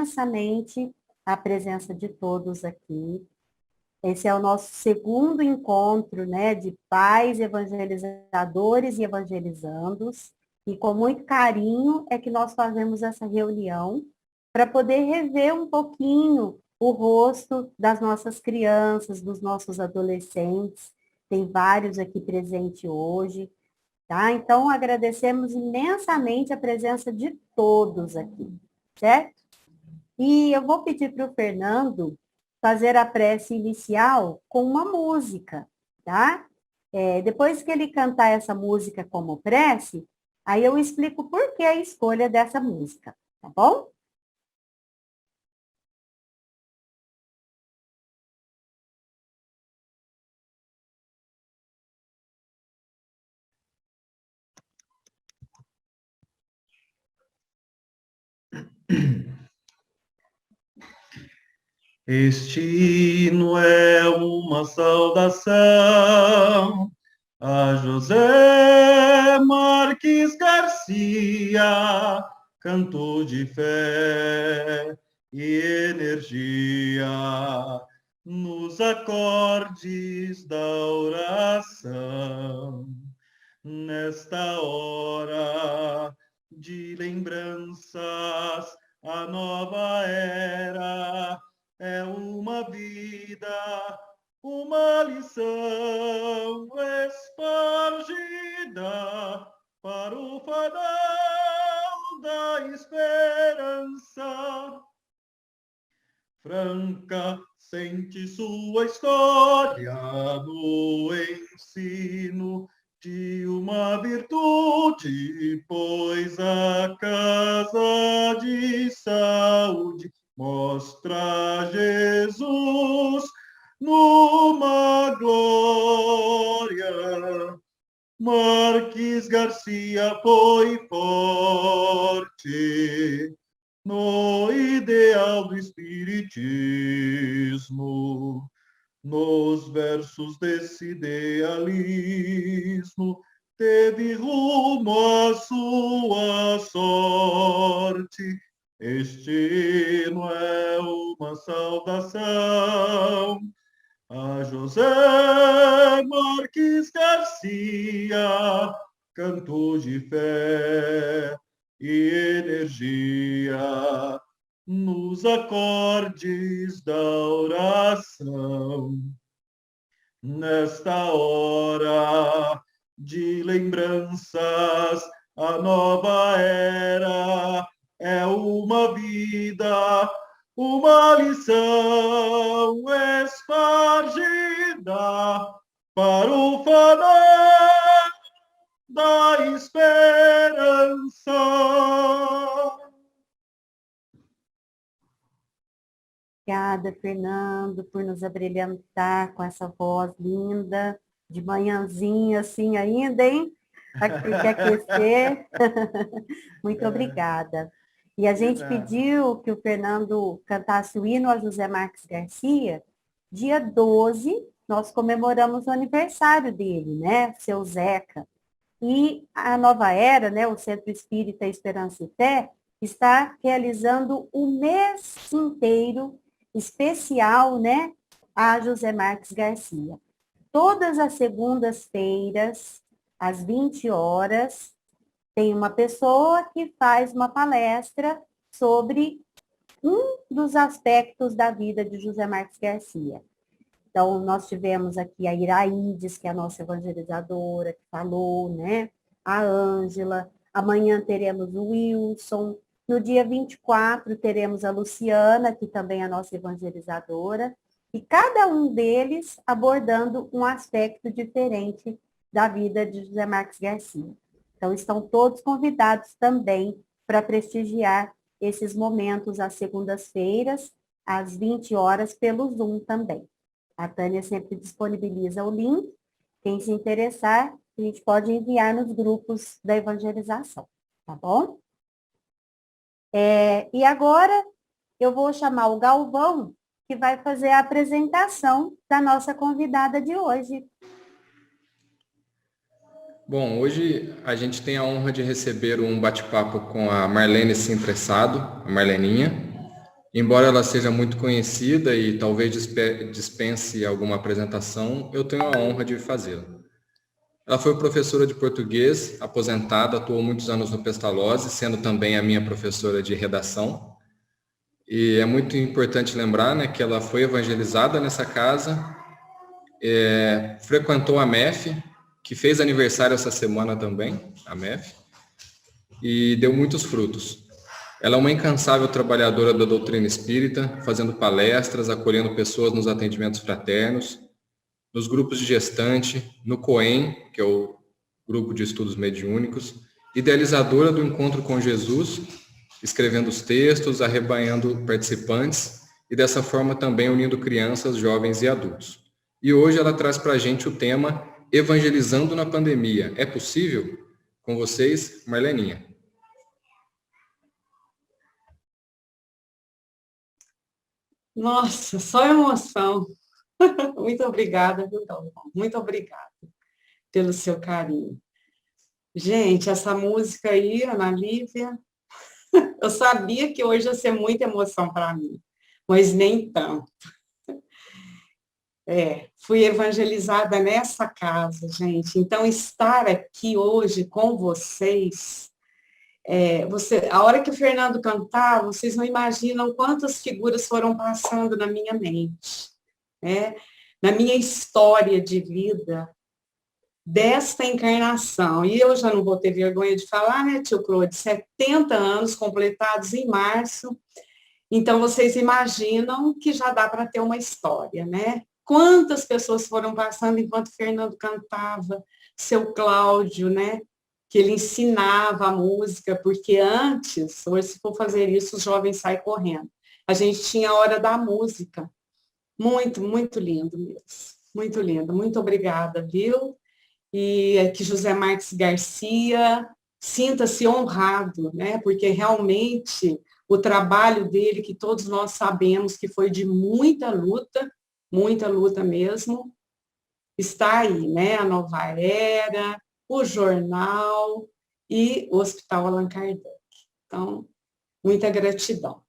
imensamente a presença de todos aqui. Esse é o nosso segundo encontro, né, de pais evangelizadores e evangelizandos, e com muito carinho é que nós fazemos essa reunião para poder rever um pouquinho o rosto das nossas crianças, dos nossos adolescentes. Tem vários aqui presentes hoje, tá? Então, agradecemos imensamente a presença de todos aqui, certo? E eu vou pedir para o Fernando fazer a prece inicial com uma música, tá? Depois que ele cantar essa música como prece, aí eu explico por que a escolha dessa música, tá bom? Este hino é uma saudação a José Marques Garcia, canto de fé e energia nos acordes da oração. Nesta hora de lembranças, a nova era é uma vida, uma lição espargida para o farol da esperança. Franca sente sua história no ensino de uma virtude, pois a casa de saúde mostra Jesus numa glória. Marques Garcia foi forte no ideal do espiritismo. Nos versos desse idealismo, teve rumo à sua sorte. Este hino é uma saudação a José Marques Garcia, canto de fé e energia nos acordes da oração. Nesta hora de lembranças, a nova era é uma vida, uma lição espargida para o farol da esperança. Obrigada, Fernando, por nos abrilhantar com essa voz linda, de manhãzinha assim ainda, hein? Aqui quer aquecer. Muito obrigada. E a gente pediu que o Fernando cantasse o hino a José Marques Garcia. Dia 12, nós comemoramos o aniversário dele, né? Seu Zeca. E a Nova Era, né, o Centro Espírita Esperança e Fé, está realizando o mês inteiro especial, né, a José Marques Garcia. Todas as segundas-feiras, às 20 horas, tem uma pessoa que faz uma palestra sobre um dos aspectos da vida de José Marques Garcia. Então, nós tivemos aqui a Iraídes, que é a nossa evangelizadora, que falou, né? A Ângela. Amanhã teremos o Wilson. No dia 24, teremos a Luciana, que também é a nossa evangelizadora. E cada um deles abordando um aspecto diferente da vida de José Marques Garcia. Então, estão todos convidados também para prestigiar esses momentos às segundas-feiras, às 20 horas, pelo Zoom também. A Tânia sempre disponibiliza o link. Quem se interessar, a gente pode enviar nos grupos da evangelização, tá bom? E agora eu vou chamar o Galvão, que vai fazer a apresentação da nossa convidada de hoje. Bom, hoje a gente tem a honra de receber um bate-papo com a Marlene Sintressado, a Marleninha. Embora ela seja muito conhecida e talvez dispense alguma apresentação, eu tenho a honra de fazê-la. Ela foi professora de português, aposentada, atuou muitos anos no Pestalozzi, sendo também a minha professora de redação. E é muito importante lembrar, né, que ela foi evangelizada nessa casa, frequentou a MEF, que fez aniversário essa semana também, a MEF, e deu muitos frutos. Ela é uma incansável trabalhadora da doutrina espírita, fazendo palestras, acolhendo pessoas nos atendimentos fraternos, nos grupos de gestante, no COEM, que é o Grupo de Estudos Mediúnicos, idealizadora do Encontro com Jesus, escrevendo os textos, arrebanhando participantes e dessa forma também unindo crianças, jovens e adultos. E hoje ela traz para a gente o tema Evangelizando na Pandemia. É possível? Com vocês, Marleninha. Nossa, só emoção. Muito obrigada, viu, Dalton? Muito obrigada pelo seu carinho. Gente, essa música aí, Ana Lívia, eu sabia que hoje ia ser muita emoção para mim, mas nem tanto. Fui evangelizada nessa casa, gente. Então, estar aqui hoje com vocês, a hora que o Fernando cantava, vocês não imaginam quantas figuras foram passando na minha mente, né? Na minha história de vida, desta encarnação. E eu já não vou ter vergonha de falar, né, tio Claude? 70 anos completados em março. Então, vocês imaginam que já dá para ter uma história, né? Quantas pessoas foram passando enquanto o Fernando cantava, seu Cláudio, né? Que ele ensinava a música, porque antes, hoje se for fazer isso, os jovens saem correndo. A gente tinha a hora da música. Muito, muito lindo mesmo. Muito lindo. Muito obrigada, viu? E que José Marques Garcia sinta-se honrado, né? Porque realmente o trabalho dele, que todos nós sabemos que foi de muita luta mesmo, está aí, né? A Nova Era, o jornal e o Hospital Allan Kardec. Então, muita gratidão.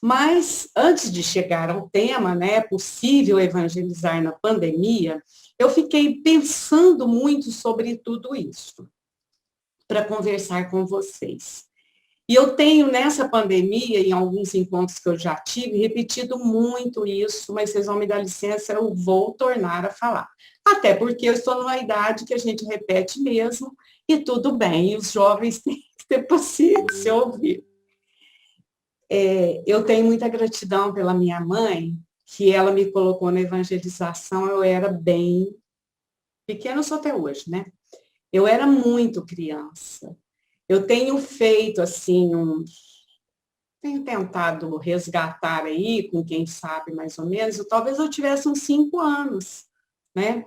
Mas, antes de chegar ao tema, né, é possível evangelizar na pandemia, eu fiquei pensando muito sobre tudo isso, para conversar com vocês. E eu tenho, nessa pandemia, em alguns encontros que eu já tive, repetido muito isso, mas vocês vão me dar licença, eu vou tornar a falar. Até porque eu estou numa idade que a gente repete mesmo, e tudo bem, e os jovens têm que ter paciência, ouvir. Eu tenho muita gratidão pela minha mãe, que ela me colocou na evangelização, eu era bem pequena, eu sou até hoje, né? Eu era muito criança. Eu tenho feito, assim, tenho tentado resgatar aí, com quem sabe mais ou menos, talvez eu tivesse uns 5 anos, né?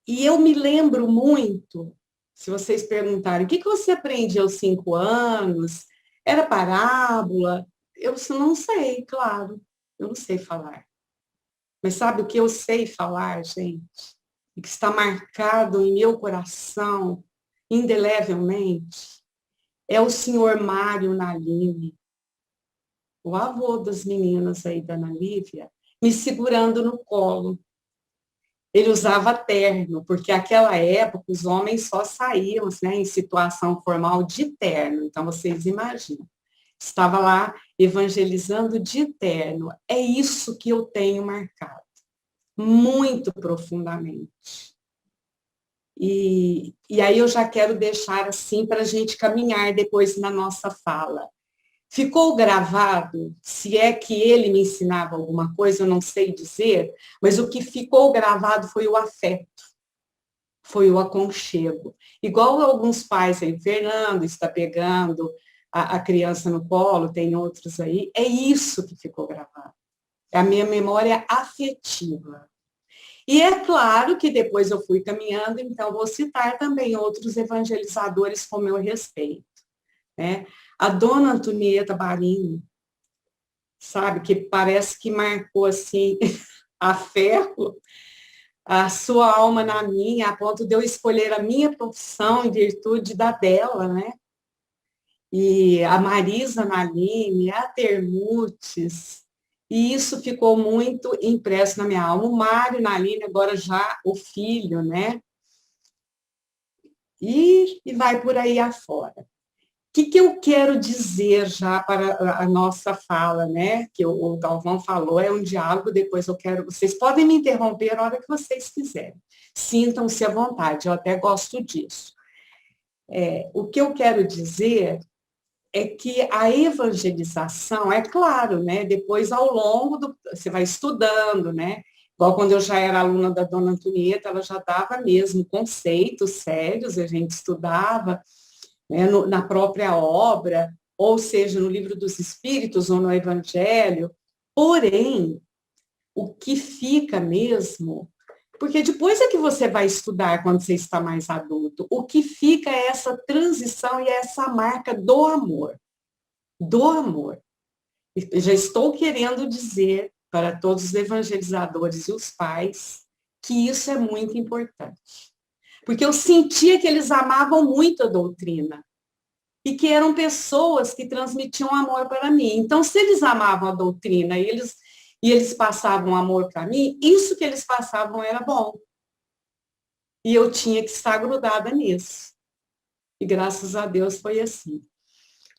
E eu me lembro muito, se vocês perguntarem, o que você aprende aos 5 anos? Era parábola? Eu não sei, claro, eu não sei falar. Mas sabe o que eu sei falar, gente? E que está marcado em meu coração, indelevelmente, é o senhor Mário Naline, o avô das meninas aí da Ana Lívia, me segurando no colo. Ele usava terno, porque naquela época os homens só saíam, né, em situação formal de terno. Então, vocês imaginam. Estava lá evangelizando de terno. É isso que eu tenho marcado, muito profundamente. E aí eu já quero deixar assim para a gente caminhar depois na nossa fala. Ficou gravado, se é que ele me ensinava alguma coisa, eu não sei dizer, mas o que ficou gravado foi o afeto, foi o aconchego. Igual alguns pais aí, Fernando está pegando a criança no colo, tem outros aí, é isso que ficou gravado. É a minha memória afetiva. E é claro que depois eu fui caminhando, então vou citar também outros evangelizadores com meu respeito, né? A dona Antonieta Barini, sabe, que parece que marcou assim a ferro a sua alma na minha, a ponto de eu escolher a minha profissão em virtude da dela, né? e a Marisa Naline, a Termutes, e isso ficou muito impresso na minha alma. O Mário Naline, agora já o filho, né? E vai por aí afora. O que eu quero dizer já para a nossa fala, né? Que o Galvão falou, é um diálogo, depois eu quero... Vocês podem me interromper a hora que vocês quiserem. Sintam-se à vontade, eu até gosto disso. O que eu quero dizer é que a evangelização, é claro, né? Depois, ao longo do... Você vai estudando, né? Igual quando eu já era aluna da Dona Antonieta, ela já dava mesmo conceitos sérios, a gente estudava, né, na própria obra, ou seja, no Livro dos Espíritos ou no Evangelho. Porém, o que fica mesmo... Porque depois é que você vai estudar quando você está mais adulto. O que fica é essa transição e essa marca do amor. Do amor. Eu já estou querendo dizer para todos os evangelizadores e os pais que isso é muito importante. Porque eu sentia que eles amavam muito a doutrina e que eram pessoas que transmitiam amor para mim. Então, se eles amavam a doutrina e eles passavam amor para mim, isso que eles passavam era bom. E eu tinha que estar grudada nisso. E graças a Deus foi assim.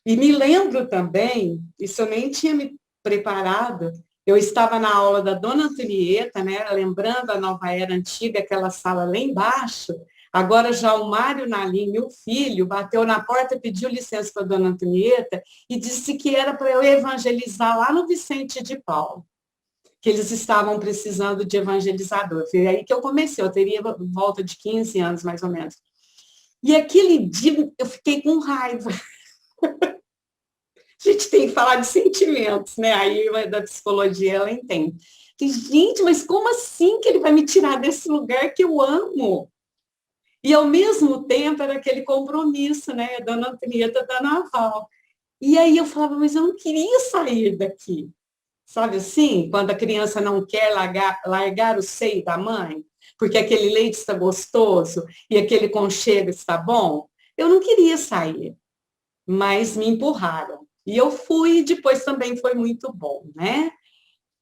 E me lembro também, isso eu nem tinha me preparado, eu estava na aula da Dona Antonieta, né, lembrando a Nova Era Antiga, aquela sala lá embaixo. Agora já o Mário Nalim, meu filho, bateu na porta, pediu licença para a Dona Antonieta e disse que era para eu evangelizar lá no Vicente de Paulo, que eles estavam precisando de evangelizador. Foi aí que eu comecei, eu teria volta de 15 anos, mais ou menos. E aquele dia eu fiquei com raiva. A gente tem que falar de sentimentos, né? Aí da psicologia ela entende. Que, gente, mas como assim que ele vai me tirar desse lugar que eu amo? E ao mesmo tempo era aquele compromisso, né? A Dona Antonieta da Naval. E aí eu falava, mas eu não queria sair daqui. Sabe assim? Quando a criança não quer largar o seio da mãe, porque aquele leite está gostoso e aquele conchego está bom. Eu não queria sair, mas me empurraram. E eu fui, e depois também foi muito bom, né?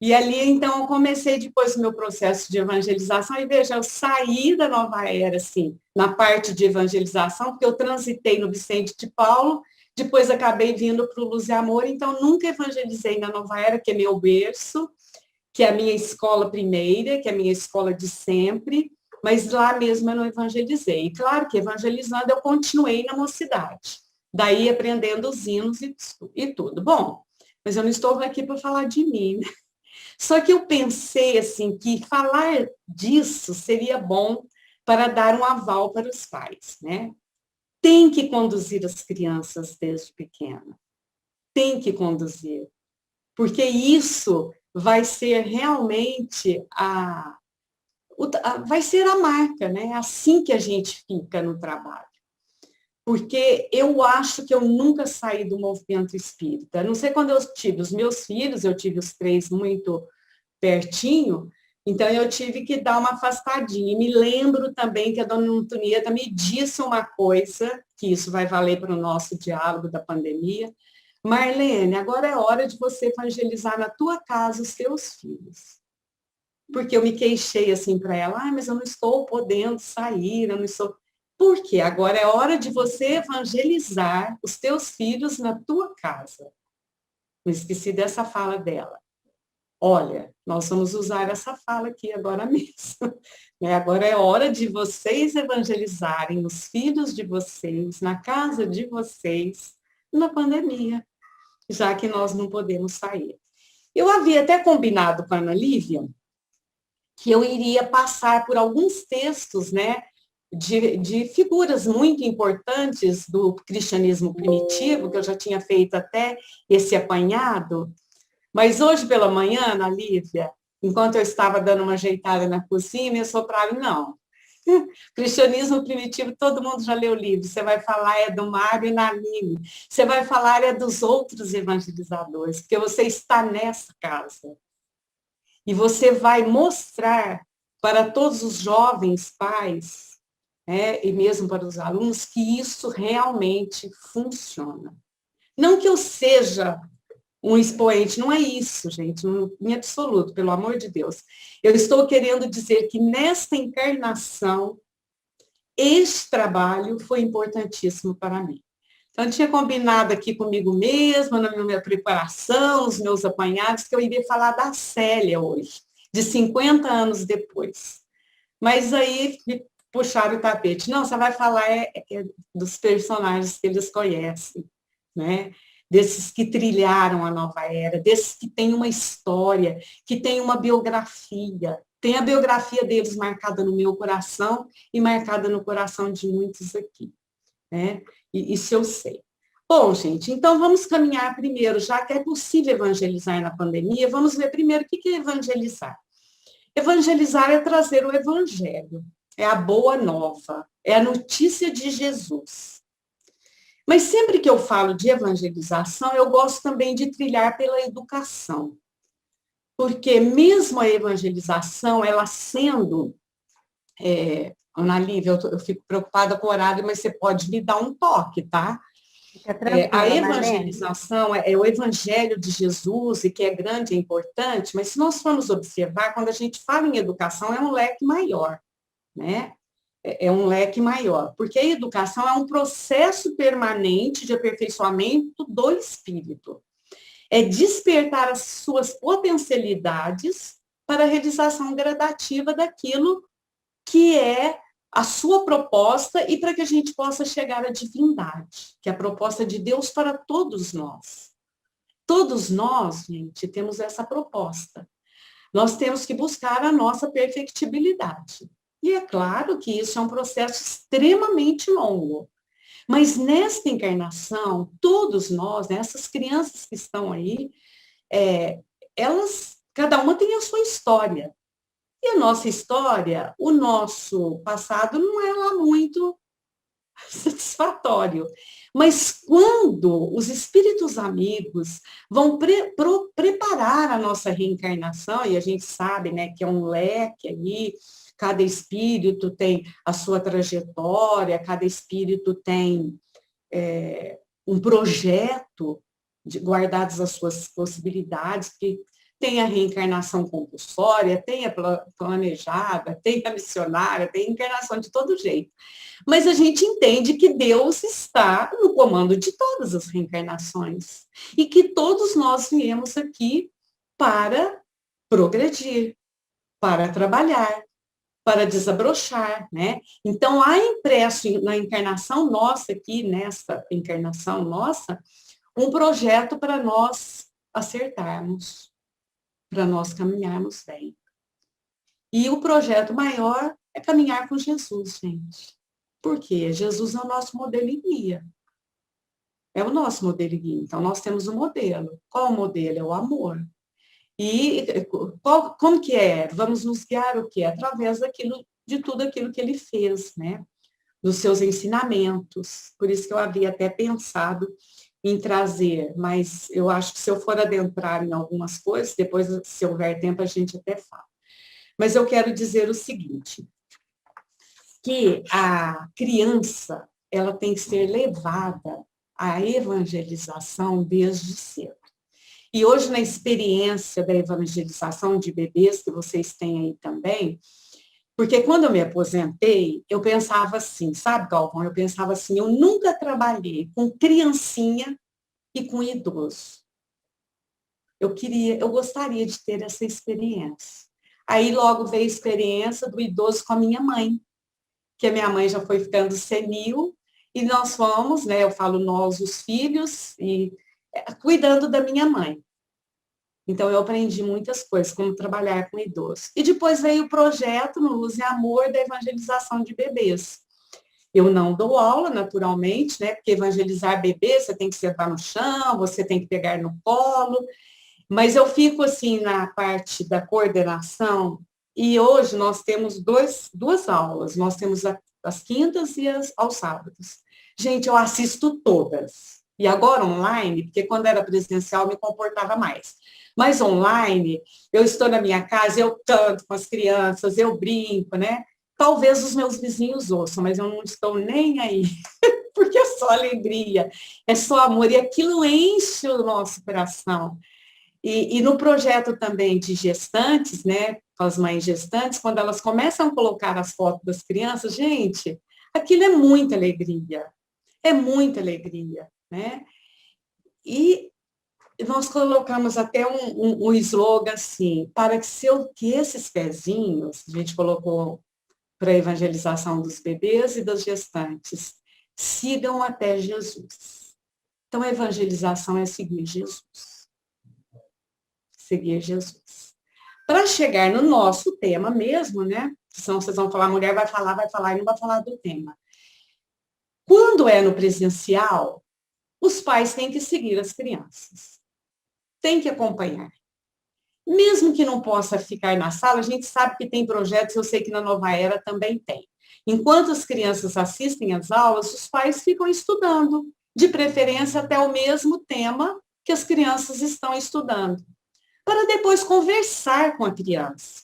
E ali, então, eu comecei depois o meu processo de evangelização, e veja, eu saí da Nova Era, assim, na parte de evangelização, porque eu transitei no Vicente de Paulo, depois acabei vindo para o Luz e Amor, então nunca evangelizei na Nova Era, que é meu berço, que é a minha escola primeira, que é a minha escola de sempre, mas lá mesmo eu não evangelizei. E claro que evangelizando eu continuei na mocidade, daí aprendendo os hinos e tudo. Bom, mas eu não estou aqui para falar de mim, né? Só que eu pensei assim que falar disso seria bom para dar um aval para os pais, né? Tem que conduzir as crianças desde pequena. Tem que conduzir. Porque isso vai ser realmente vai ser a marca, né? Assim que a gente fica no trabalho. Porque eu acho que eu nunca saí do movimento espírita. Não sei quando eu tive os meus filhos, eu tive os 3 muito pertinho, então eu tive que dar uma afastadinha. E me lembro também que a Dona Antonieta me disse uma coisa, que isso vai valer para o nosso diálogo da pandemia. Marlene, agora é hora de você evangelizar na tua casa os teus filhos. Porque eu me queixei assim para ela, mas eu não estou podendo sair, eu não estou... Por quê? Agora é hora de você evangelizar os teus filhos na tua casa. Não esqueci dessa fala dela. Olha, nós vamos usar essa fala aqui agora mesmo. Agora é hora de vocês evangelizarem os filhos de vocês, na casa de vocês, na pandemia, já que nós não podemos sair. Eu havia até combinado com a Ana Lívia que eu iria passar por alguns textos, né, de figuras muito importantes do cristianismo primitivo, que eu já tinha feito até esse apanhado. Mas hoje pela manhã, Ana Lívia, enquanto eu estava dando uma ajeitada na cozinha, me sopraram, não. Cristianismo primitivo, todo mundo já leu o livro. Você vai falar é do Mário Naline. Você vai falar é dos outros evangelizadores, porque você está nessa casa. E você vai mostrar para todos os jovens pais, e mesmo para os alunos, que isso realmente funciona. Não que eu seja um expoente, não é isso, gente, em absoluto, pelo amor de Deus. Eu estou querendo dizer que nesta encarnação, este trabalho foi importantíssimo para mim. Então, eu tinha combinado aqui comigo mesma, na minha preparação, os meus apanhados, que eu iria falar da Célia hoje, de 50 anos depois. Mas aí me puxaram o tapete. Não, você vai falar dos personagens que eles conhecem, né? Desses que trilharam a nova era, desses que têm uma história, que têm uma biografia. Tem a biografia deles marcada no meu coração e marcada no coração de muitos aqui, né? E isso eu sei. Bom, gente, então vamos caminhar primeiro, já que é possível evangelizar na pandemia, vamos ver primeiro o que é evangelizar. Evangelizar é trazer o evangelho, é a boa nova, é a notícia de Jesus. Mas sempre que eu falo de evangelização, eu gosto também de trilhar pela educação. Porque mesmo a evangelização, ela sendo... Ana Lívia, eu fico preocupada com o horário, mas você pode me dar um toque, tá? A evangelização é o evangelho de Jesus, e que é grande e importante, mas se nós formos observar, quando a gente fala em educação, é um leque maior, né? É um leque maior, porque a educação é um processo permanente de aperfeiçoamento do espírito. É despertar as suas potencialidades para a realização gradativa daquilo que é a sua proposta e para que a gente possa chegar à divindade, que é a proposta de Deus para todos nós. Todos nós, gente, temos essa proposta. Nós temos que buscar a nossa perfectibilidade. E é claro que isso é um processo extremamente longo. Mas nesta encarnação, todos nós, né, essas crianças que estão aí, cada uma tem a sua história. E a nossa história, o nosso passado não é lá muito satisfatório. Mas quando os espíritos amigos vão preparar a nossa reencarnação, e a gente sabe, né, que é um leque aí, cada espírito tem a sua trajetória, cada espírito tem um projeto guardados as suas possibilidades, que tem a reencarnação compulsória, tem a planejada, tem a missionária, tem a encarnação de todo jeito. Mas a gente entende que Deus está no comando de todas as reencarnações e que todos nós viemos aqui para progredir, para trabalhar, para desabrochar, né? Então, há impresso na encarnação nossa aqui, nessa encarnação nossa, um projeto para nós acertarmos, para nós caminharmos bem. E o projeto maior é caminhar com Jesus, gente. Por quê? Jesus é o nosso modelo e guia. É o nosso modelo e guia. Então, nós temos um modelo. Qual o modelo? É o amor. E como que é? Vamos nos guiar o quê? Através de tudo aquilo que ele fez, né? Dos seus ensinamentos. Por isso que eu havia até pensado em trazer, mas eu acho que se eu for adentrar em algumas coisas, depois, se houver tempo, a gente até fala. Mas eu quero dizer o seguinte, que a criança, ela tem que ser levada à evangelização desde cedo. E hoje, na experiência da evangelização de bebês, que vocês têm aí também, porque quando eu me aposentei, eu pensava assim, sabe, Galvão? Eu pensava assim, eu nunca trabalhei com criancinha e com idoso. Eu gostaria de ter essa experiência. Aí logo veio a experiência do idoso com a minha mãe, que a minha mãe já foi ficando senil, e nós fomos, né, eu falo nós, os filhos, e cuidando da minha mãe. Então, eu aprendi muitas coisas, como trabalhar com idosos. E depois veio o projeto no Luz e Amor da evangelização de bebês. Eu não dou aula, naturalmente, né? Porque evangelizar bebê, você tem que sentar no chão, você tem que pegar no colo. Mas eu fico, assim, na parte da coordenação. E hoje nós temos duas aulas. Nós temos as quintas e aos sábados. Gente, eu assisto todas. E agora online, porque quando era presencial me comportava mais. Mas online, eu estou na minha casa, eu canto com as crianças, eu brinco, né? Talvez os meus vizinhos ouçam, mas eu não estou nem aí, porque é só alegria, é só amor, e aquilo enche o nosso coração. E no projeto também de gestantes, né, com as mães gestantes, quando elas começam a colocar as fotos das crianças, gente, aquilo é muita alegria, né? E nós colocamos até um slogan assim, para que esses pezinhos, a gente colocou para a evangelização dos bebês e das gestantes, sigam até Jesus. Então, a evangelização é seguir Jesus. Seguir Jesus. Para chegar no nosso tema mesmo, né? Senão vocês vão falar, a mulher vai falar e não vai falar do tema. Quando é no presencial, os pais têm que seguir as crianças. Tem que acompanhar. Mesmo que não possa ficar na sala, a gente sabe que tem projetos, eu sei que na Nova Era também tem. Enquanto as crianças assistem às aulas, os pais ficam estudando, de preferência até o mesmo tema que as crianças estão estudando, para depois conversar com a criança.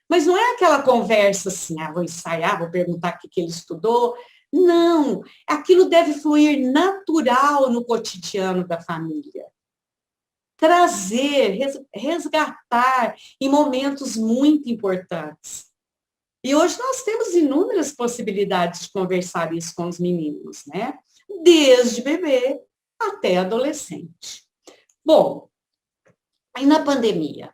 Mas não é aquela conversa assim, vou ensaiar, vou perguntar o que ele estudou. Não, aquilo deve fluir natural no cotidiano da família. Trazer, resgatar em momentos muito importantes. E hoje nós temos inúmeras possibilidades de conversar isso com os meninos, né? Desde bebê até adolescente. Bom, aí na pandemia,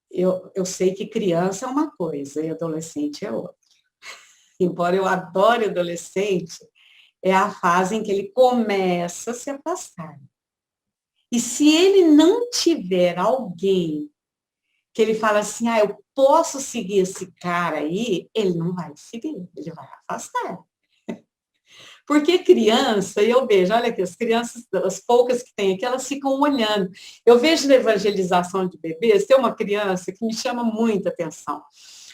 eu sei que criança é uma coisa e adolescente é outra. Embora eu adore adolescente, é a fase em que ele começa a se afastar. E se ele não tiver alguém que ele fala assim, eu posso seguir esse cara aí, ele não vai seguir, ele vai afastar. Porque criança, eu vejo, olha aqui, as crianças, as poucas que tem aqui, elas ficam olhando. Eu vejo na evangelização de bebês, tem uma criança que me chama muita atenção.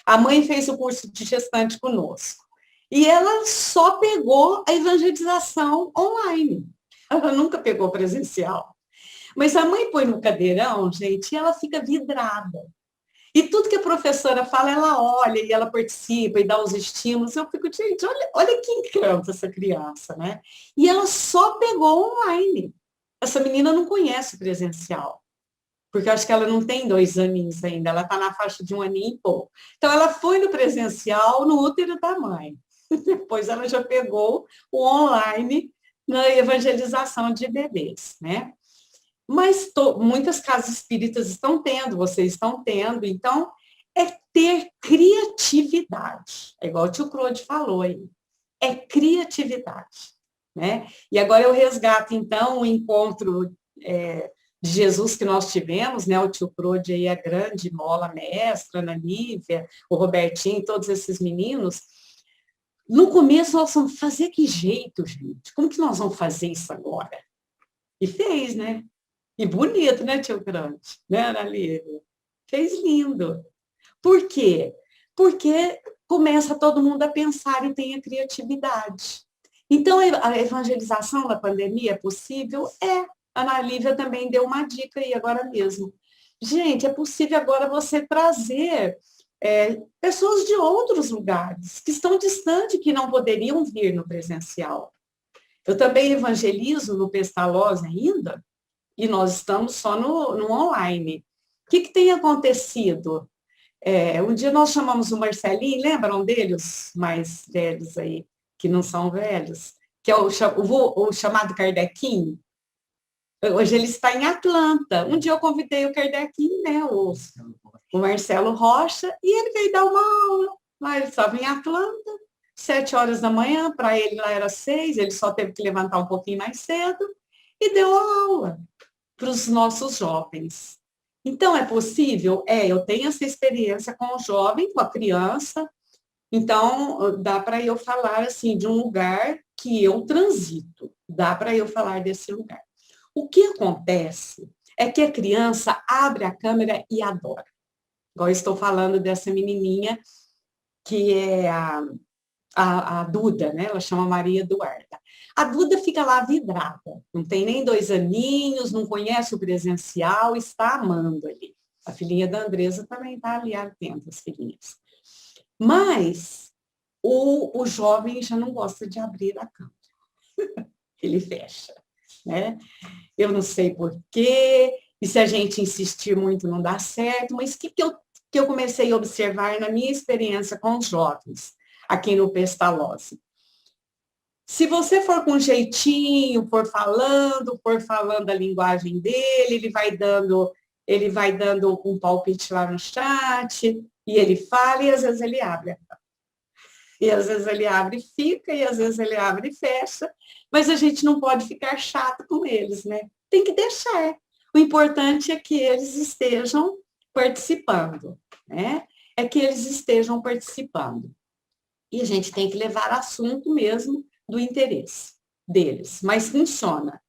A mãe fez o curso de gestante conosco. E ela só pegou a evangelização online. Ela nunca pegou presencial. Mas a mãe põe no cadeirão, gente, e ela fica vidrada. E tudo que a professora fala, ela olha e ela participa e dá os estímulos. Eu fico, gente, olha que encanto essa criança, né? E ela só pegou online. Essa menina não conhece presencial. Porque eu acho que ela não tem 2 aninhos ainda, ela está na faixa de 1 aninho e pouco. Então, ela foi no presencial no útero da mãe. Depois ela já pegou o online na evangelização de bebês, né? Mas muitas casas espíritas estão tendo, vocês estão tendo, então é ter criatividade, é igual o tio Claude falou aí, é criatividade, né? E agora eu resgato, então, o encontro de Jesus que nós tivemos, né? O tio Claude aí, a grande mola mestra, Ana Lívia, o Robertinho, todos esses meninos. No começo, nós vamos fazer que jeito, gente? Como que nós vamos fazer isso agora? E fez, né? E bonito, né, tio Grande? Né, Ana Lívia? Fez lindo. Por quê? Porque começa todo mundo a pensar e tem a criatividade. Então, a evangelização na pandemia é possível? É. A Ana Lívia também deu uma dica aí agora mesmo. Gente, é possível agora você trazer pessoas de outros lugares, que estão distantes, que não poderiam vir no presencial. Eu também evangelizo no Pestalozzi ainda, e nós estamos só no online. O que tem acontecido? Um dia nós chamamos o Marcelinho, lembram dele, os mais velhos aí, que não são velhos, que é o chamado Kardequinho? Hoje ele está em Atlanta. Um dia eu convidei o Kardequinho, né, o Marcelo Rocha, e ele veio dar uma aula. Lá ele estava em Atlanta, 7 horas da manhã, para ele lá era 6, ele só teve que levantar um pouquinho mais cedo, e deu a aula para os nossos jovens. Então, é possível? Eu tenho essa experiência com o jovem, com a criança, então dá para eu falar assim de um lugar que eu transito, dá para eu falar desse lugar. O que acontece é que a criança abre a câmera e adora. Igual eu estou falando dessa menininha, que é a Duda, né? Ela chama Maria Eduarda. A Duda fica lá vidrada, não tem nem 2 aninhos, não conhece o presencial, está amando ali. A filhinha da Andresa também está ali atenta, as filhinhas. Mas o jovem já não gosta de abrir a câmera. Ele fecha, né? Eu não sei por quê, e se a gente insistir muito não dá certo, mas o que eu comecei a observar na minha experiência com os jovens, aqui no Pestalozzi? Se você for com jeitinho, for falando a linguagem dele, ele vai dando um palpite lá no chat, e ele fala, e às vezes ele abre. E às vezes ele abre e fica, e às vezes ele abre e fecha, mas a gente não pode ficar chato com eles, né? Tem que deixar. O importante é que eles estejam participando, né? É que eles estejam participando. E a gente tem que levar assunto mesmo do interesse deles, mas funciona.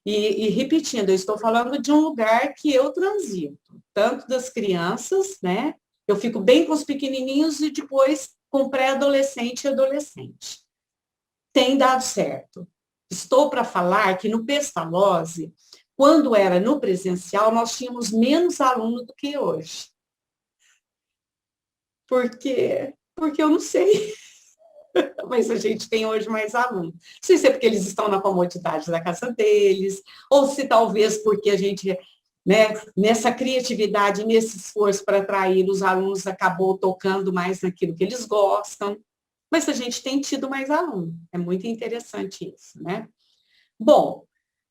E repetindo, eu estou falando de um lugar que eu transito, tanto das crianças, né? Eu fico bem com os pequenininhos e depois com pré-adolescente e adolescente. Tem dado certo. Estou para falar que no Pestalozzi, quando era no presencial, nós tínhamos menos alunos do que hoje. Porque eu não sei. Mas a gente tem hoje mais alunos. Não sei se é porque eles estão na comodidade da casa deles, ou se talvez porque a gente, né, nessa criatividade, nesse esforço para atrair os alunos, acabou tocando mais naquilo que eles gostam. Mas a gente tem tido mais alunos. É muito interessante isso, né? Bom,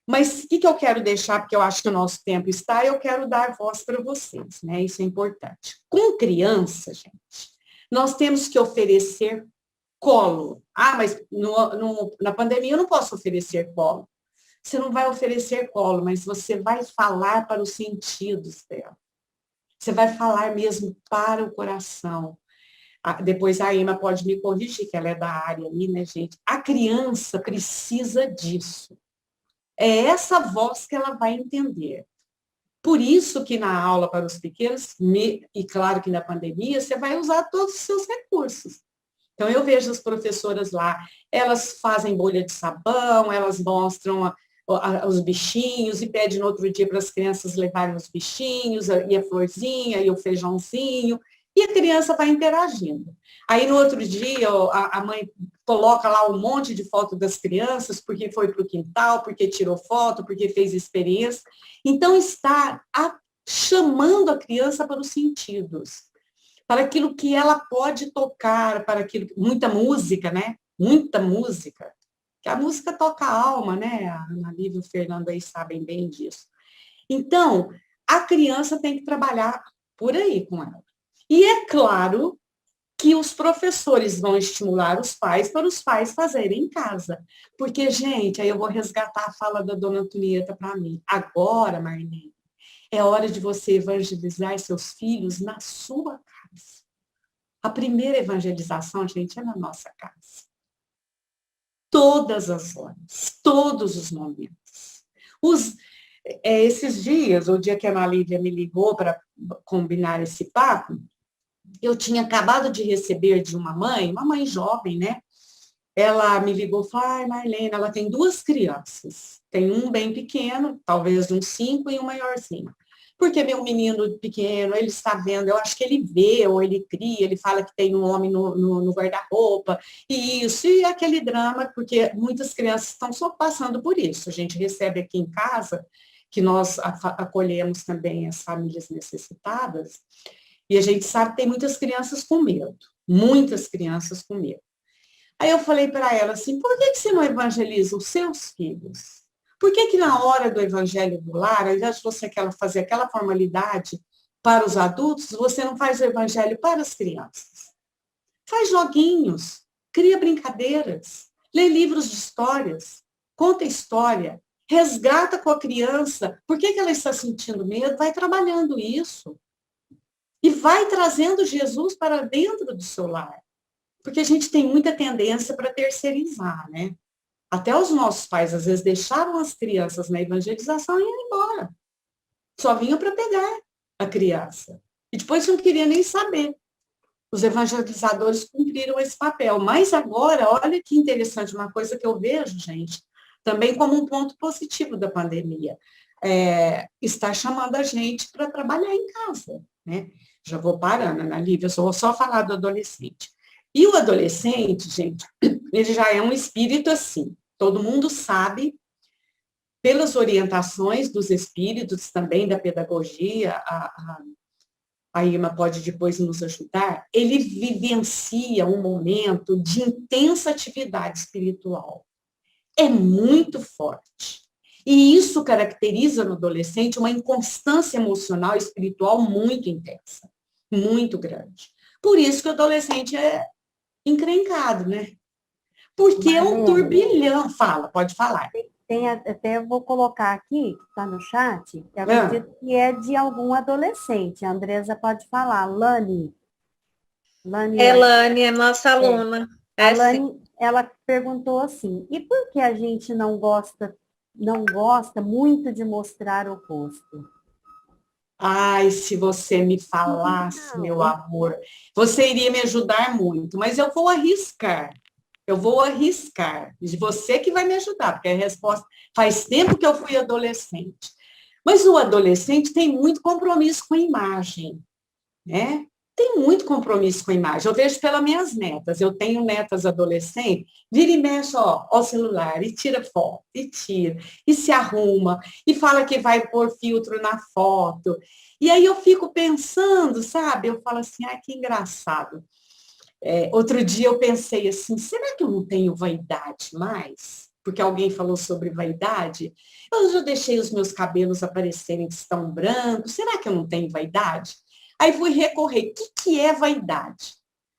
mas o que eu quero deixar, porque eu acho que o nosso tempo está, eu quero dar voz para vocês, né? Isso é importante. Com criança, gente, nós temos que oferecer colo. Ah, mas na pandemia eu não posso oferecer colo. Você não vai oferecer colo, mas você vai falar para os sentidos dela. Você vai falar mesmo para o coração. Depois a Emma pode me corrigir, que ela é da área ali, né, gente? A criança precisa disso. É essa voz que ela vai entender. Por isso que na aula para os pequenos, e claro que na pandemia, você vai usar todos os seus recursos. Então, eu vejo as professoras lá, elas fazem bolha de sabão, elas mostram os bichinhos e pedem no outro dia para as crianças levarem os bichinhos, e a florzinha, e o feijãozinho, e a criança vai interagindo. Aí, no outro dia, a mãe coloca lá um monte de foto das crianças, porque foi para o quintal, porque tirou foto, porque fez experiência. Então, está chamando a criança para os sentidos, para aquilo que ela pode tocar, para aquilo, muita música, né? Muita música. Que a música toca a alma, né? A Ana Lívia e o Fernando aí sabem bem disso. Então, a criança tem que trabalhar por aí com ela. E é claro que os professores vão estimular os pais para os pais fazerem em casa. Porque, gente, aí eu vou resgatar a fala da dona Antonieta para mim. Agora, Marlene, é hora de você evangelizar seus filhos na sua casa. A primeira evangelização, gente, é na nossa casa. Todas as horas, todos os momentos. Esses dias, o dia que a Ana Lívia me ligou para combinar esse papo, eu tinha acabado de receber de uma mãe jovem, né? Ela me ligou e falou, ai, Marlene, ela tem 2 crianças. Tem um bem pequeno, talvez uns 5, e um maiorzinho. Porque meu menino pequeno, ele está vendo, eu acho que ele vê, ou ele cria, ele fala que tem um homem no guarda-roupa, e isso, e aquele drama, porque muitas crianças estão só passando por isso. A gente recebe aqui em casa, que nós acolhemos também as famílias necessitadas, e a gente sabe que tem muitas crianças com medo, muitas crianças com medo. Aí eu falei para ela assim, por que você não evangeliza os seus filhos? Por que na hora do evangelho do lar, ao invés de você fazer aquela formalidade para os adultos, você não faz o evangelho para as crianças? Faz joguinhos, cria brincadeiras, lê livros de histórias, conta história, resgata com a criança. Por que ela está sentindo medo? Vai trabalhando isso. E vai trazendo Jesus para dentro do seu lar. Porque a gente tem muita tendência para terceirizar, né? Até os nossos pais, às vezes, deixavam as crianças na evangelização e iam embora. Só vinham para pegar a criança. E depois não queria nem saber. Os evangelizadores cumpriram esse papel. Mas agora, olha que interessante, uma coisa que eu vejo, gente, também como um ponto positivo da pandemia, está chamando a gente para trabalhar em casa, né? Já vou parando, Ana Lívia, eu só vou só falar do adolescente. E o adolescente, gente, ele já é um espírito assim. Todo mundo sabe, pelas orientações dos espíritos, também da pedagogia, a Irma pode depois nos ajudar, ele vivencia um momento de intensa atividade espiritual. É muito forte. E isso caracteriza no adolescente uma inconstância emocional e espiritual muito intensa, muito grande. Por isso que o adolescente é encrencado, né? Porque é um turbilhão. Fala, pode falar. Até eu vou colocar aqui, que está no chat, eu acredito que é de algum adolescente. A Andresa pode falar. Lani. Lani é nossa aluna. A Lani, ela perguntou assim, e por que a gente não gosta muito de mostrar o rosto? Ai, se você me falasse, meu amor, você iria me ajudar muito, mas eu vou arriscar. Você que vai me ajudar, porque a resposta faz tempo que eu fui adolescente. Mas o adolescente tem muito compromisso com a imagem, né? Tem muito compromisso com a imagem. Eu vejo pelas minhas netas. Eu tenho netas adolescentes, vira e mexe, ó, o celular, e tira foto, e tira, e se arruma, e fala que vai pôr filtro na foto. E aí eu fico pensando, sabe? Eu falo assim, que engraçado. Outro dia eu pensei assim, será que eu não tenho vaidade mais? Porque alguém falou sobre vaidade. Eu já deixei os meus cabelos aparecerem tão brancos. Será que eu não tenho vaidade? Aí fui recorrer, o que é vaidade?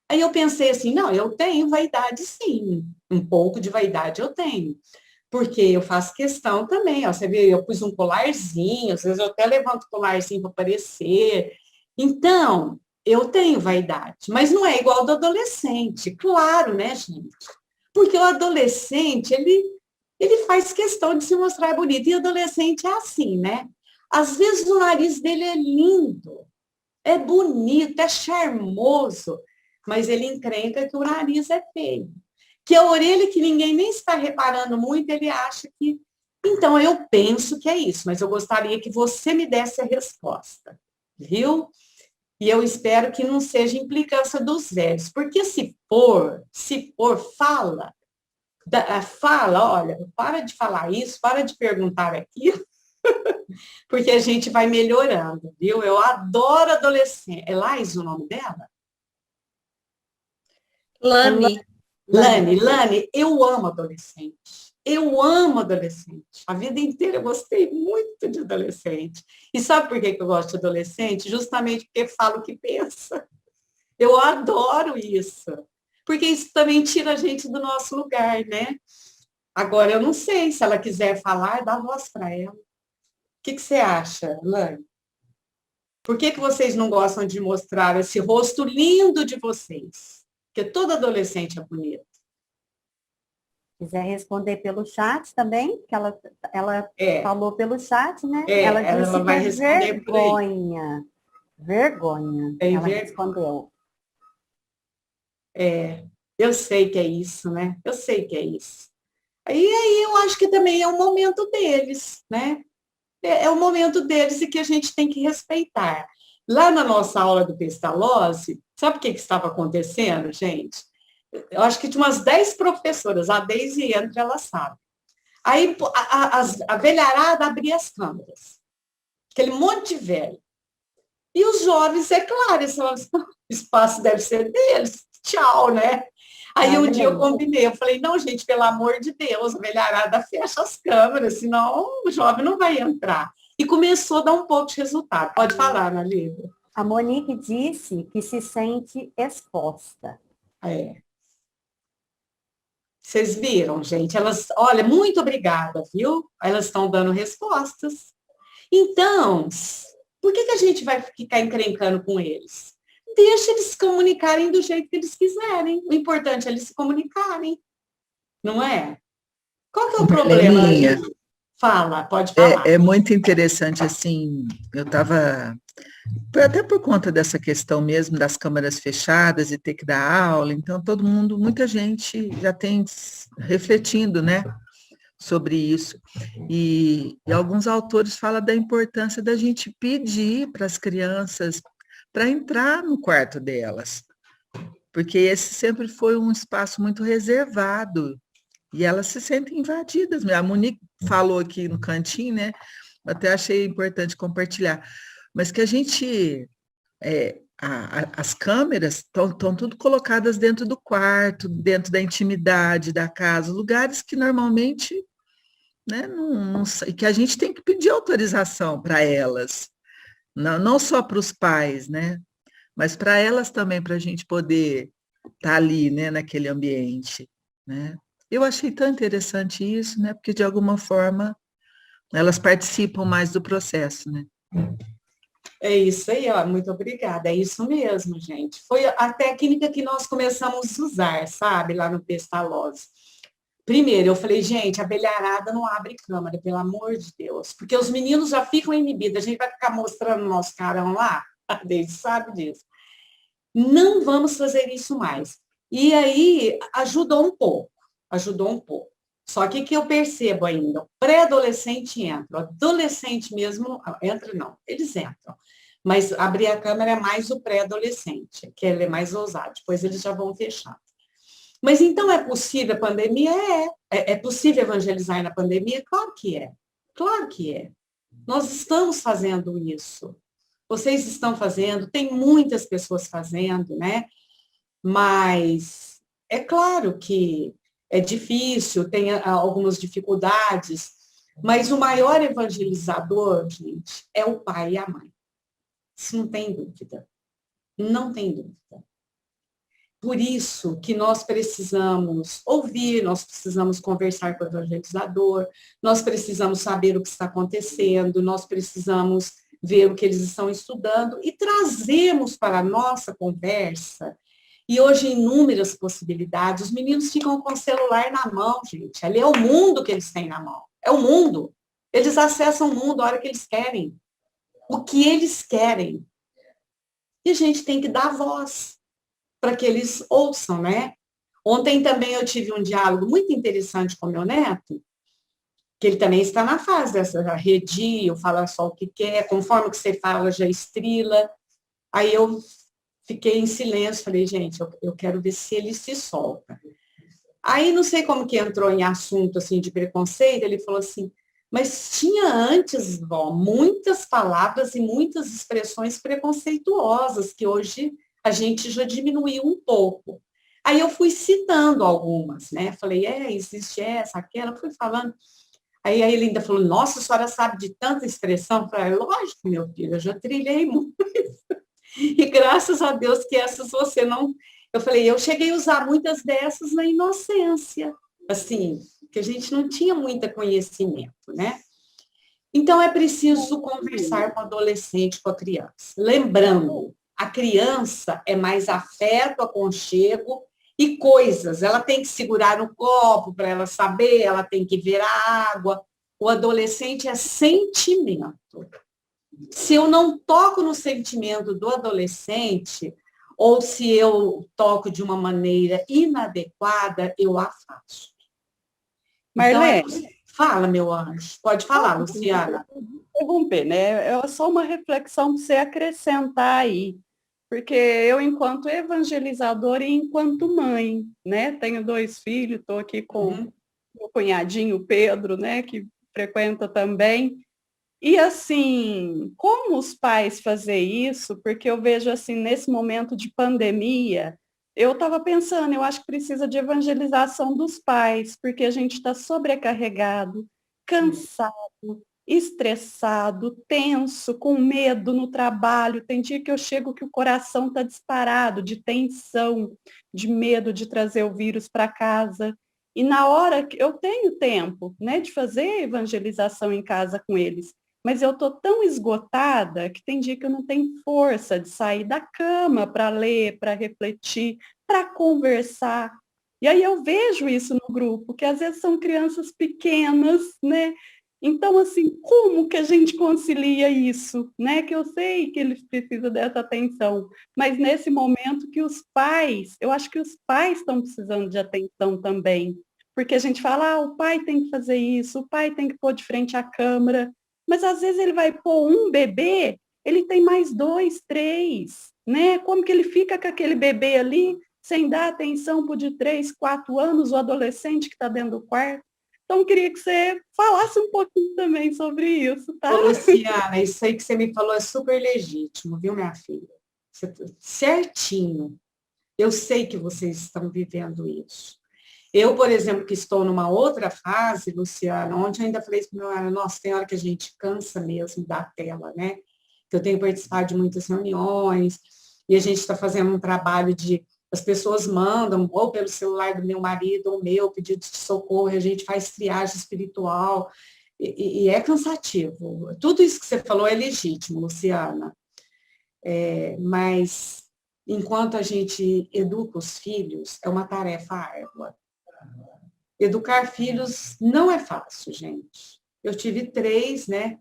Aí eu pensei assim, não, eu tenho vaidade sim, um pouco de vaidade eu tenho, porque eu faço questão também, ó, você vê, eu pus um colarzinho, às vezes eu até levanto o colarzinho para aparecer, então, eu tenho vaidade, mas não é igual ao do adolescente, claro, né, gente? Porque o adolescente, ele faz questão de se mostrar bonito, e o adolescente é assim, né? Às vezes o nariz dele é lindo, é bonito, é charmoso, mas ele encrenca que o nariz é feio. Que a orelha, que ninguém nem está reparando muito, ele acha que... Então, eu penso que é isso, mas eu gostaria que você me desse a resposta, viu? E eu espero que não seja implicância dos velhos, porque se for, fala, olha, para de falar isso, para de perguntar aquilo, porque a gente vai melhorando, viu? Eu adoro adolescente. É Laís o nome dela? Lani, eu amo adolescente. Eu amo adolescente. A vida inteira eu gostei muito de adolescente. E sabe por que eu gosto de adolescente? Justamente porque fala o que pensa. Eu adoro isso. Porque isso também tira a gente do nosso lugar, né? Agora, eu não sei, se ela quiser falar, dá voz para ela. O que você acha, Lani? Por que vocês não gostam de mostrar esse rosto lindo de vocês? Porque todo adolescente é bonito. Quiser responder pelo chat também, que ela falou pelo chat, né? Ela disse vai que responder vergonha. Vergonha. Ela respondeu. Eu sei que é isso, né? Eu sei que é isso. Aí eu acho que também é um momento deles, né? É o momento deles e que a gente tem que respeitar. Lá na nossa aula do Pestalozzi, sabe o que estava acontecendo, gente? Eu acho que tinha umas 10 professoras, a Deise entra, ela sabe. Aí a velharada abria as câmeras, aquele monte de velho. E os jovens, é claro, o espaço deve ser deles, tchau, né? Aí um dia eu combinei, eu falei, não, gente, pelo amor de Deus, a velharada fecha as câmeras, senão o jovem não vai entrar. E começou a dar um pouco de resultado. Pode falar, Ana Lívia. A Monique disse que se sente exposta. Vocês viram, gente? Elas, olha, muito obrigada, viu? Elas estão dando respostas. Então, por que a gente vai ficar encrencando com eles? Deixa eles se comunicarem do jeito que eles quiserem. O importante é eles se comunicarem. Não é? Qual que é o problema? Fala, pode falar. É muito interessante, assim, eu estava... Até por conta dessa questão mesmo das câmaras fechadas e ter que dar aula, então muita gente já tem refletindo, né, sobre isso. E alguns autores falam da importância da gente pedir para as crianças para entrar no quarto delas, porque esse sempre foi um espaço muito reservado, e elas se sentem invadidas. A Monique falou aqui no cantinho, né? Até achei importante compartilhar, mas que a gente, as câmeras estão tudo colocadas dentro do quarto, dentro da intimidade da casa, lugares que normalmente, né, que a gente tem que pedir autorização para elas, não só para os pais, né, mas para elas também, para a gente poder estar ali, né, naquele ambiente, né. Eu achei tão interessante isso, né, porque de alguma forma elas participam mais do processo, né. É isso aí, ó, muito obrigada. É isso mesmo, gente. Foi a técnica que nós começamos a usar, sabe, lá no Pestalozzi. Primeiro, eu falei, gente, a abelharada não abre câmera, pelo amor de Deus, porque os meninos já ficam inibidos, a gente vai ficar mostrando o nosso carão lá, eles sabem disso. Não vamos fazer isso mais. E aí, ajudou um pouco. Só que eu percebo ainda, o pré-adolescente entra, o adolescente mesmo, entra não, eles entram. Mas abrir a câmera é mais o pré-adolescente, que ele é mais ousado, depois eles já vão fechando. Mas então é possível a pandemia? É possível evangelizar na pandemia? Claro que é. Claro que é. Nós estamos fazendo isso. Vocês estão fazendo, tem muitas pessoas fazendo, né? Mas é claro que é difícil, tem algumas dificuldades, mas o maior evangelizador, gente, é o pai e a mãe. Isso não tem dúvida. Não tem dúvida. Por isso que nós precisamos ouvir, nós precisamos conversar com o evangelizador, nós precisamos saber o que está acontecendo, nós precisamos ver o que eles estão estudando e trazemos para a nossa conversa. E hoje, inúmeras possibilidades. Os meninos ficam com o celular na mão, gente. Ali é o mundo que eles têm na mão. É o mundo. Eles acessam o mundo a hora que eles querem. O que eles querem. E a gente tem que dar voz para que eles ouçam, né? Ontem também eu tive um diálogo muito interessante com meu neto, que ele também está na fase dessa redio, fala só o que quer, conforme que você fala, já estrila. Aí eu fiquei em silêncio, falei, gente, eu quero ver se ele se solta. Aí, não sei como que entrou em assunto, assim, de preconceito, ele falou assim, mas tinha antes, vó, muitas palavras e muitas expressões preconceituosas, que hoje a gente já diminuiu um pouco. Aí eu fui citando algumas, né? Falei, existe essa, aquela, fui falando. Aí ele ainda falou, nossa, a senhora sabe de tanta expressão? Eu falei, lógico, meu filho, eu já trilhei muito. E graças a Deus que essas você não... Eu falei, eu cheguei a usar muitas dessas na inocência, assim, que a gente não tinha muito conhecimento, né? Então, é preciso conversar com o adolescente, com a criança. Lembrando, a criança é mais afeto, aconchego e coisas. Ela tem que segurar no copo para ela saber, ela tem que ver a água. O adolescente é sentimento. Se eu não toco no sentimento do adolescente, ou se eu toco de uma maneira inadequada, eu afasto. Marlene. Então, fala, meu anjo. Pode falar, Luciana. Interromper, né? É só uma reflexão para você acrescentar aí. Porque eu, enquanto evangelizadora e enquanto mãe, né? Tenho 2 filhos, estou aqui com meu cunhadinho Pedro, né? Que frequenta também. E assim, como os pais fazer isso? Porque eu vejo assim, nesse momento de pandemia, eu estava pensando, eu acho que precisa de evangelização dos pais, porque a gente está sobrecarregado, cansado, estressado, tenso, com medo no trabalho. Tem dia que eu chego que o coração está disparado de tensão, de medo de trazer o vírus para casa. E na hora que eu tenho tempo, né, de fazer evangelização em casa com eles, mas eu estou tão esgotada que tem dia que eu não tenho força de sair da cama para ler, para refletir, para conversar. E aí eu vejo isso no grupo, que às vezes são crianças pequenas, né? Então, assim, como que a gente concilia isso, né? Que eu sei que eles precisam dessa atenção, mas nesse momento que os pais, eu acho que os pais estão precisando de atenção também, porque a gente fala, o pai tem que fazer isso, o pai tem que pôr de frente à câmera, mas às vezes ele vai pôr um bebê, ele tem mais 2, 3, né? Como que ele fica com aquele bebê ali, sem dar atenção para o de 3, 4 anos, o adolescente que está dentro do quarto? Então, queria que você falasse um pouquinho também sobre isso, tá? Ô, Luciana, isso aí que você me falou é super legítimo, viu, minha filha? Certinho. Eu sei que vocês estão vivendo isso. Eu, por exemplo, que estou numa outra fase, Luciana, ontem eu ainda falei para o meu, nossa, tem hora que a gente cansa mesmo da tela, né? Que eu tenho participado de muitas reuniões, e a gente está fazendo um trabalho de, as pessoas mandam, ou pelo celular do meu marido, ou meu, pedido de socorro, a gente faz triagem espiritual, e é cansativo. Tudo isso que você falou é legítimo, Luciana. Mas, enquanto a gente educa os filhos, é uma tarefa árdua. Educar filhos não é fácil, gente. Eu tive 3, né?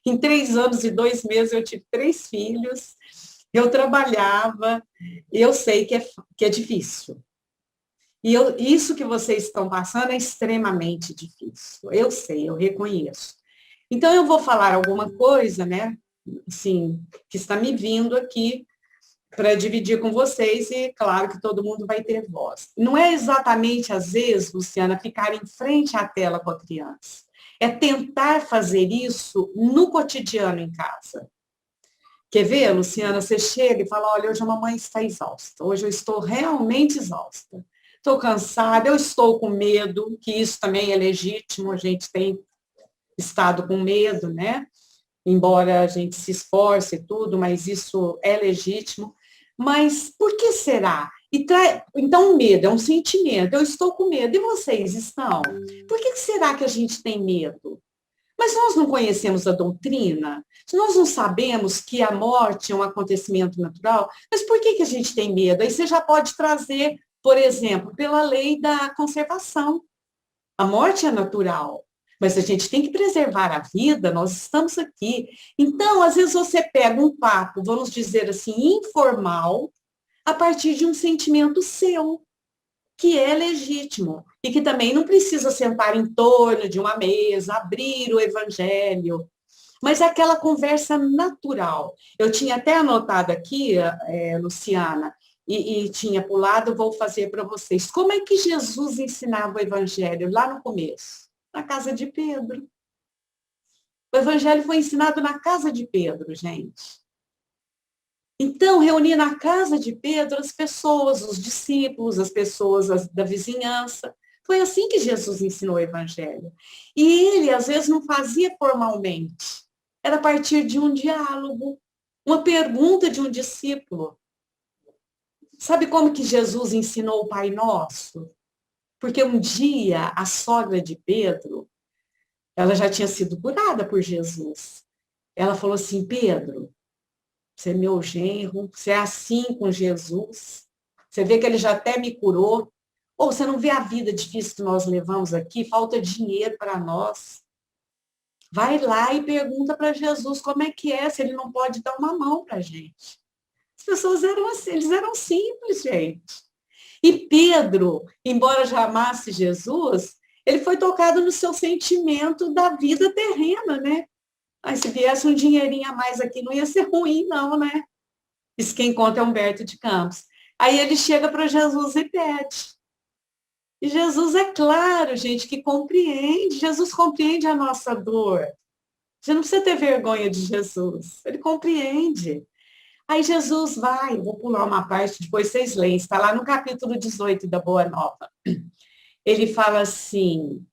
Em 3 anos e 2 meses eu tive 3 filhos. Eu trabalhava, eu sei que é difícil. E isso que vocês estão passando é extremamente difícil. Eu sei, eu reconheço. Então, eu vou falar alguma coisa, né? Assim, que está me vindo aqui para dividir com vocês, e claro que todo mundo vai ter voz. Não é exatamente, às vezes, Luciana, ficar em frente à tela com a criança. É tentar fazer isso no cotidiano em casa. Quer ver, Luciana? Você chega e fala, olha, hoje a mamãe está exausta, hoje eu estou realmente exausta. Estou cansada, eu estou com medo, que isso também é legítimo, a gente tem estado com medo, né? Embora a gente se esforce e tudo, mas isso é legítimo. Mas por que será? Então, o medo é um sentimento, eu estou com medo, e vocês estão? Por que será que a gente tem medo? Mas nós não conhecemos a doutrina? Nós não sabemos que a morte é um acontecimento natural? Mas por que a gente tem medo? Aí você já pode trazer, por exemplo, pela lei da conservação. A morte é natural, mas a gente tem que preservar a vida, nós estamos aqui. Então, às vezes você pega um papo, vamos dizer assim, informal, a partir de um sentimento seu, que é legítimo, e que também não precisa sentar em torno de uma mesa, abrir o evangelho, mas é aquela conversa natural. Eu tinha até anotado aqui, Luciana, e tinha pulado, vou fazer para vocês. Como é que Jesus ensinava o evangelho lá no começo? Na casa de Pedro. O evangelho foi ensinado na casa de Pedro, gente. Então, reunir na casa de Pedro as pessoas, os discípulos, as pessoas da vizinhança. Foi assim que Jesus ensinou o evangelho. E ele, às vezes, não fazia formalmente. Era a partir de um diálogo, uma pergunta de um discípulo. Sabe como que Jesus ensinou o Pai Nosso? Porque um dia a sogra de Pedro, ela já tinha sido curada por Jesus. Ela falou assim, Pedro, você é meu genro, você é assim com Jesus, você vê que ele já até me curou, ou você não vê a vida difícil que nós levamos aqui, falta dinheiro para nós. Vai lá e pergunta para Jesus como é que é, se ele não pode dar uma mão para a gente. As pessoas eram assim, eles eram simples, gente. E Pedro, embora já amasse Jesus, ele foi tocado no seu sentimento da vida terrena, né? Aí se viesse um dinheirinho a mais aqui, não ia ser ruim, não, né? Isso quem conta é Humberto de Campos. Aí ele chega para Jesus e pede. E Jesus é claro, gente, que compreende. Jesus compreende a nossa dor. Você não precisa ter vergonha de Jesus. Ele compreende. Aí Jesus vai, vou pular uma parte, depois vocês leem, está lá no capítulo 18 da Boa Nova. Ele fala assim,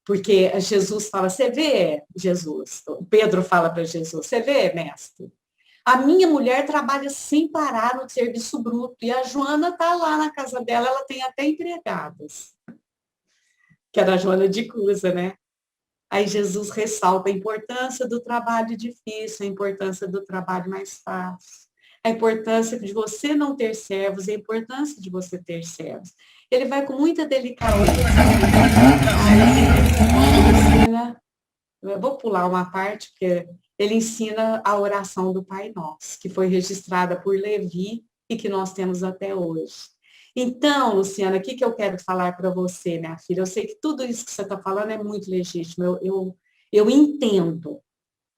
porque Jesus fala, você vê, Jesus, Pedro fala para Jesus, você vê, mestre, a minha mulher trabalha sem parar no serviço bruto, e a Joana está lá na casa dela, ela tem até empregadas, que era a Joana de Cusa, né? Aí Jesus ressalta a importância do trabalho difícil, a importância do trabalho mais fácil, a importância de você não ter servos, a importância de você ter servos. Ele vai com muita delicadeza. Eu vou pular uma parte, porque ele ensina a oração do Pai Nosso, que foi registrada por Levi e que nós temos até hoje. Então, Luciana, o que eu quero falar para você, minha filha? Eu sei que tudo isso que você está falando é muito legítimo, eu entendo.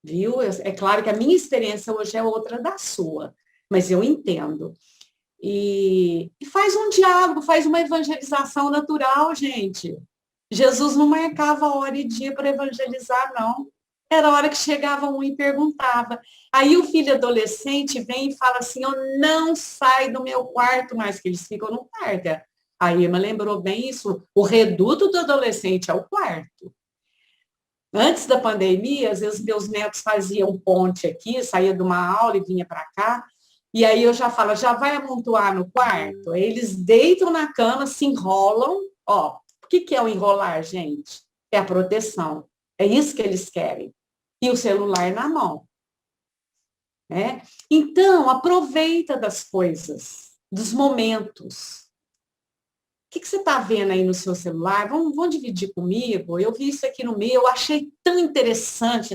viu? É claro que a minha experiência hoje é outra da sua, mas eu entendo. E faz um diálogo, faz uma evangelização natural, gente. Jesus não marcava hora e dia para evangelizar, não. Era a hora que chegava um e perguntava. Aí o filho adolescente vem e fala assim, eu não saio do meu quarto mais, que eles ficam no quarto. A Irma lembrou bem isso. O reduto do adolescente é o quarto. Antes da pandemia, às vezes meus netos faziam ponte aqui, saía de uma aula e vinha para cá, e aí eu já falo, já vai amontoar no quarto? Aí eles deitam na cama, se enrolam. Ó, o que é o enrolar, gente? É a proteção. É isso que eles querem. E o celular na mão. Né? Então, aproveita das coisas, dos momentos. O que você está vendo aí no seu celular? Vamos dividir comigo? Eu vi isso aqui no meu, achei tão interessante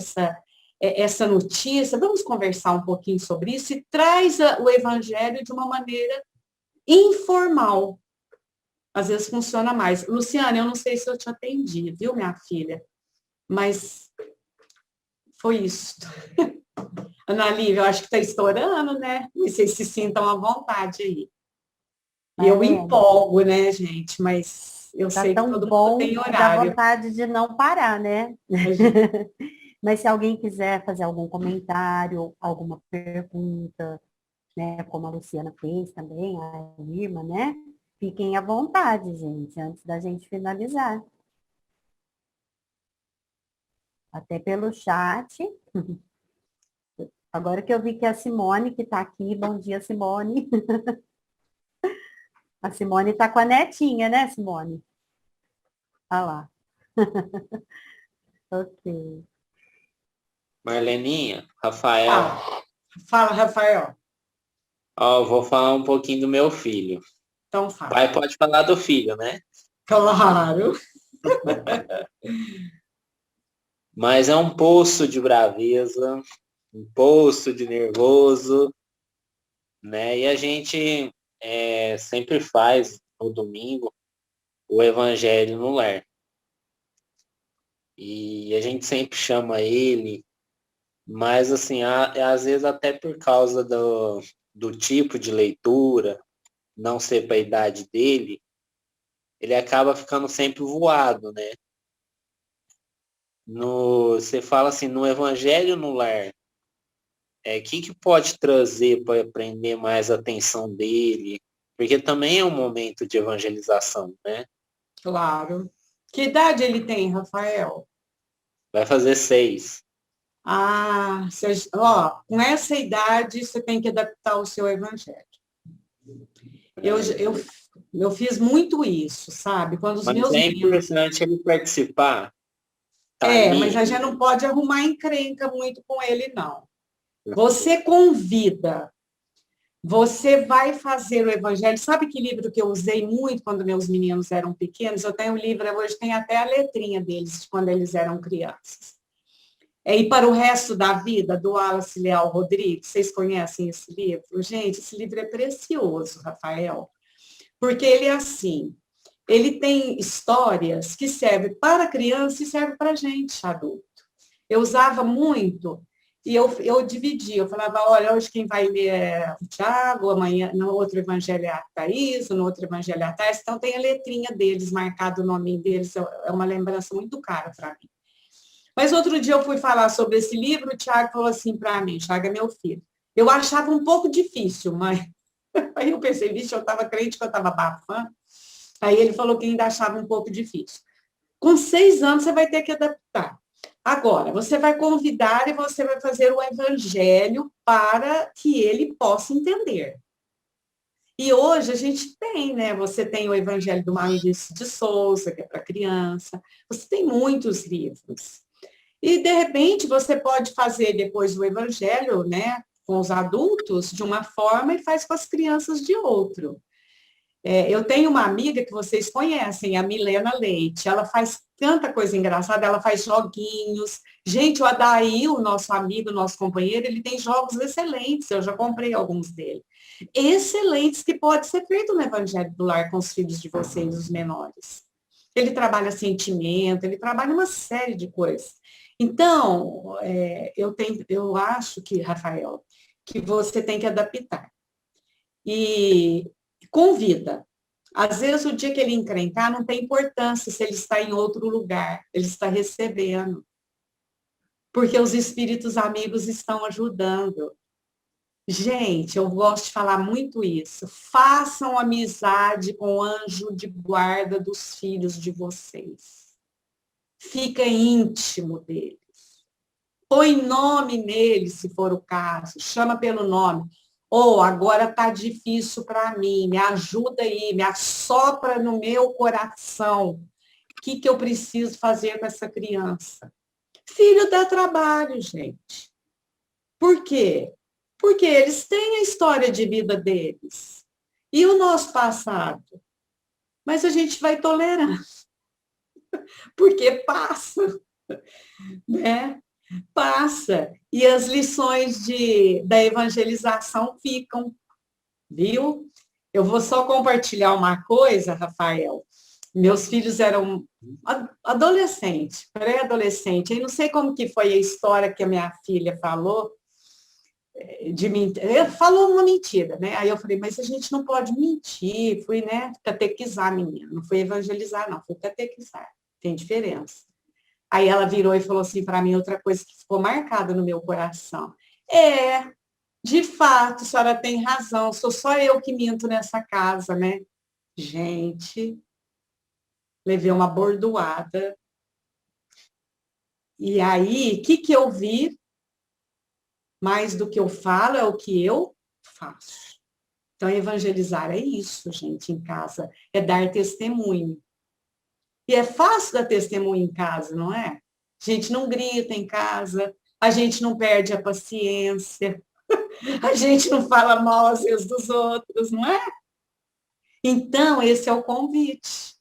essa notícia. Vamos conversar um pouquinho sobre isso e traz o evangelho de uma maneira informal. Às vezes funciona mais. Luciana, eu não sei se eu te atendi, viu, minha filha? Mas foi isso. Ana Lívia, eu acho que está estourando, né? Vocês se sintam à vontade aí. Eu empolgo, né, gente? Mas eu sei que todo mundo tem horário. Dá vontade de não parar, né? Mas se alguém quiser fazer algum comentário, alguma pergunta, né, como a Luciana fez também, a Irma, né? Fiquem à vontade, gente, antes da gente finalizar. Até pelo chat. Agora que eu vi que a Simone, que está aqui, bom dia, Simone. A Simone está com a netinha, né, Simone? Olha lá. Ok. Marleninha, Rafael. Fala, Rafael. Ó, eu vou falar um pouquinho do meu filho. Então fala. Pai pode falar do filho, né? Claro. Mas é um poço de braveza, um poço de nervoso, né? E a gente sempre faz no domingo o evangelho no lar. E a gente sempre chama ele, mas assim, às vezes até por causa do tipo de leitura, não ser para a idade dele, ele acaba ficando sempre voado, né? Você fala assim, no evangelho no lar, que pode trazer para prender mais a atenção dele? Porque também é um momento de evangelização, né? Claro. Que idade ele tem, Rafael? Vai fazer 6. Com essa idade, você tem que adaptar o seu evangelho. Eu fiz muito isso, sabe? Quando os meus é importante ele participar. Mas a gente não pode arrumar encrenca muito com ele, não. Você convida, você vai fazer o evangelho. Sabe que livro que eu usei muito quando meus meninos eram pequenos? Eu tenho um livro, hoje tem até a letrinha deles, de quando eles eram crianças. E para o resto da vida, do Wallace Leal Rodrigues. Vocês conhecem esse livro? Gente, esse livro é precioso, Rafael. Porque ele é assim, ele tem histórias que servem para criança e servem para gente, adulto. Eu usava muito e eu dividia, eu falava, olha, hoje quem vai ler é o Tiago, amanhã no outro evangelho é a Thaís, no outro evangelho é a Thaís, então tem a letrinha deles, marcado o nome deles, é uma lembrança muito cara para mim. Mas outro dia eu fui falar sobre esse livro, o Tiago falou assim para mim, Tiago é meu filho, eu achava um pouco difícil, mas aí eu pensei, vixe, eu estava crente que eu estava abafando. Aí ele falou que ainda achava um pouco difícil. Com 6 anos, você vai ter que adaptar. Agora, você vai convidar e você vai fazer o evangelho para que ele possa entender. E hoje a gente tem, né? Você tem o evangelho do Maurício de Souza, que é para criança. Você tem muitos livros. E, de repente, você pode fazer depois o evangelho, né? Com os adultos de uma forma e faz com as crianças de outro. Eu tenho uma amiga que vocês conhecem, a Milena Leite. Ela faz tanta coisa engraçada, ela faz joguinhos. Gente, o Adair, o nosso amigo, o nosso companheiro, ele tem jogos excelentes. Eu já comprei alguns dele. Excelentes que pode ser feito no Evangelho do Lar com os filhos de vocês, os menores. Ele trabalha sentimento, ele trabalha uma série de coisas. Então, eu acho que, Rafael, que você tem que adaptar. E convida. Às vezes, o dia que ele encrencar, não tem importância se ele está em outro lugar, ele está recebendo. Porque os espíritos amigos estão ajudando. Gente, eu gosto de falar muito isso. Façam amizade com o anjo de guarda dos filhos de vocês. Fica íntimo deles. Põe nome neles, se for o caso. Chama pelo nome. Ou agora está difícil para mim. Me ajuda aí, me assopra no meu coração. O que eu preciso fazer com essa criança? Filho dá trabalho, gente. Por quê? Porque eles têm a história de vida deles. E o nosso passado? Mas a gente vai tolerando. Porque passa, né? Passa. E as lições da evangelização ficam, viu? Eu vou só compartilhar uma coisa, Rafael. Meus filhos eram adolescentes, pré-adolescente. Eu não sei como que foi a história que a minha filha falou, falou uma mentira, né? Aí eu falei, mas a gente não pode mentir. Fui, né, catequizar a menina. Não fui evangelizar, não, fui catequizar. Tem diferença. Aí ela virou e falou assim para mim outra coisa que ficou marcada no meu coração. De fato, a senhora tem razão, sou só eu que minto nessa casa, né? Gente, levei uma bordoada. E aí, o que eu vi? Mais do que eu falo é o que eu faço. Então, evangelizar é isso, gente, em casa. É dar testemunho. E é fácil dar testemunho em casa, não é? A gente não grita em casa, a gente não perde a paciência, a gente não fala mal às vezes dos outros, não é? Então, esse é o convite.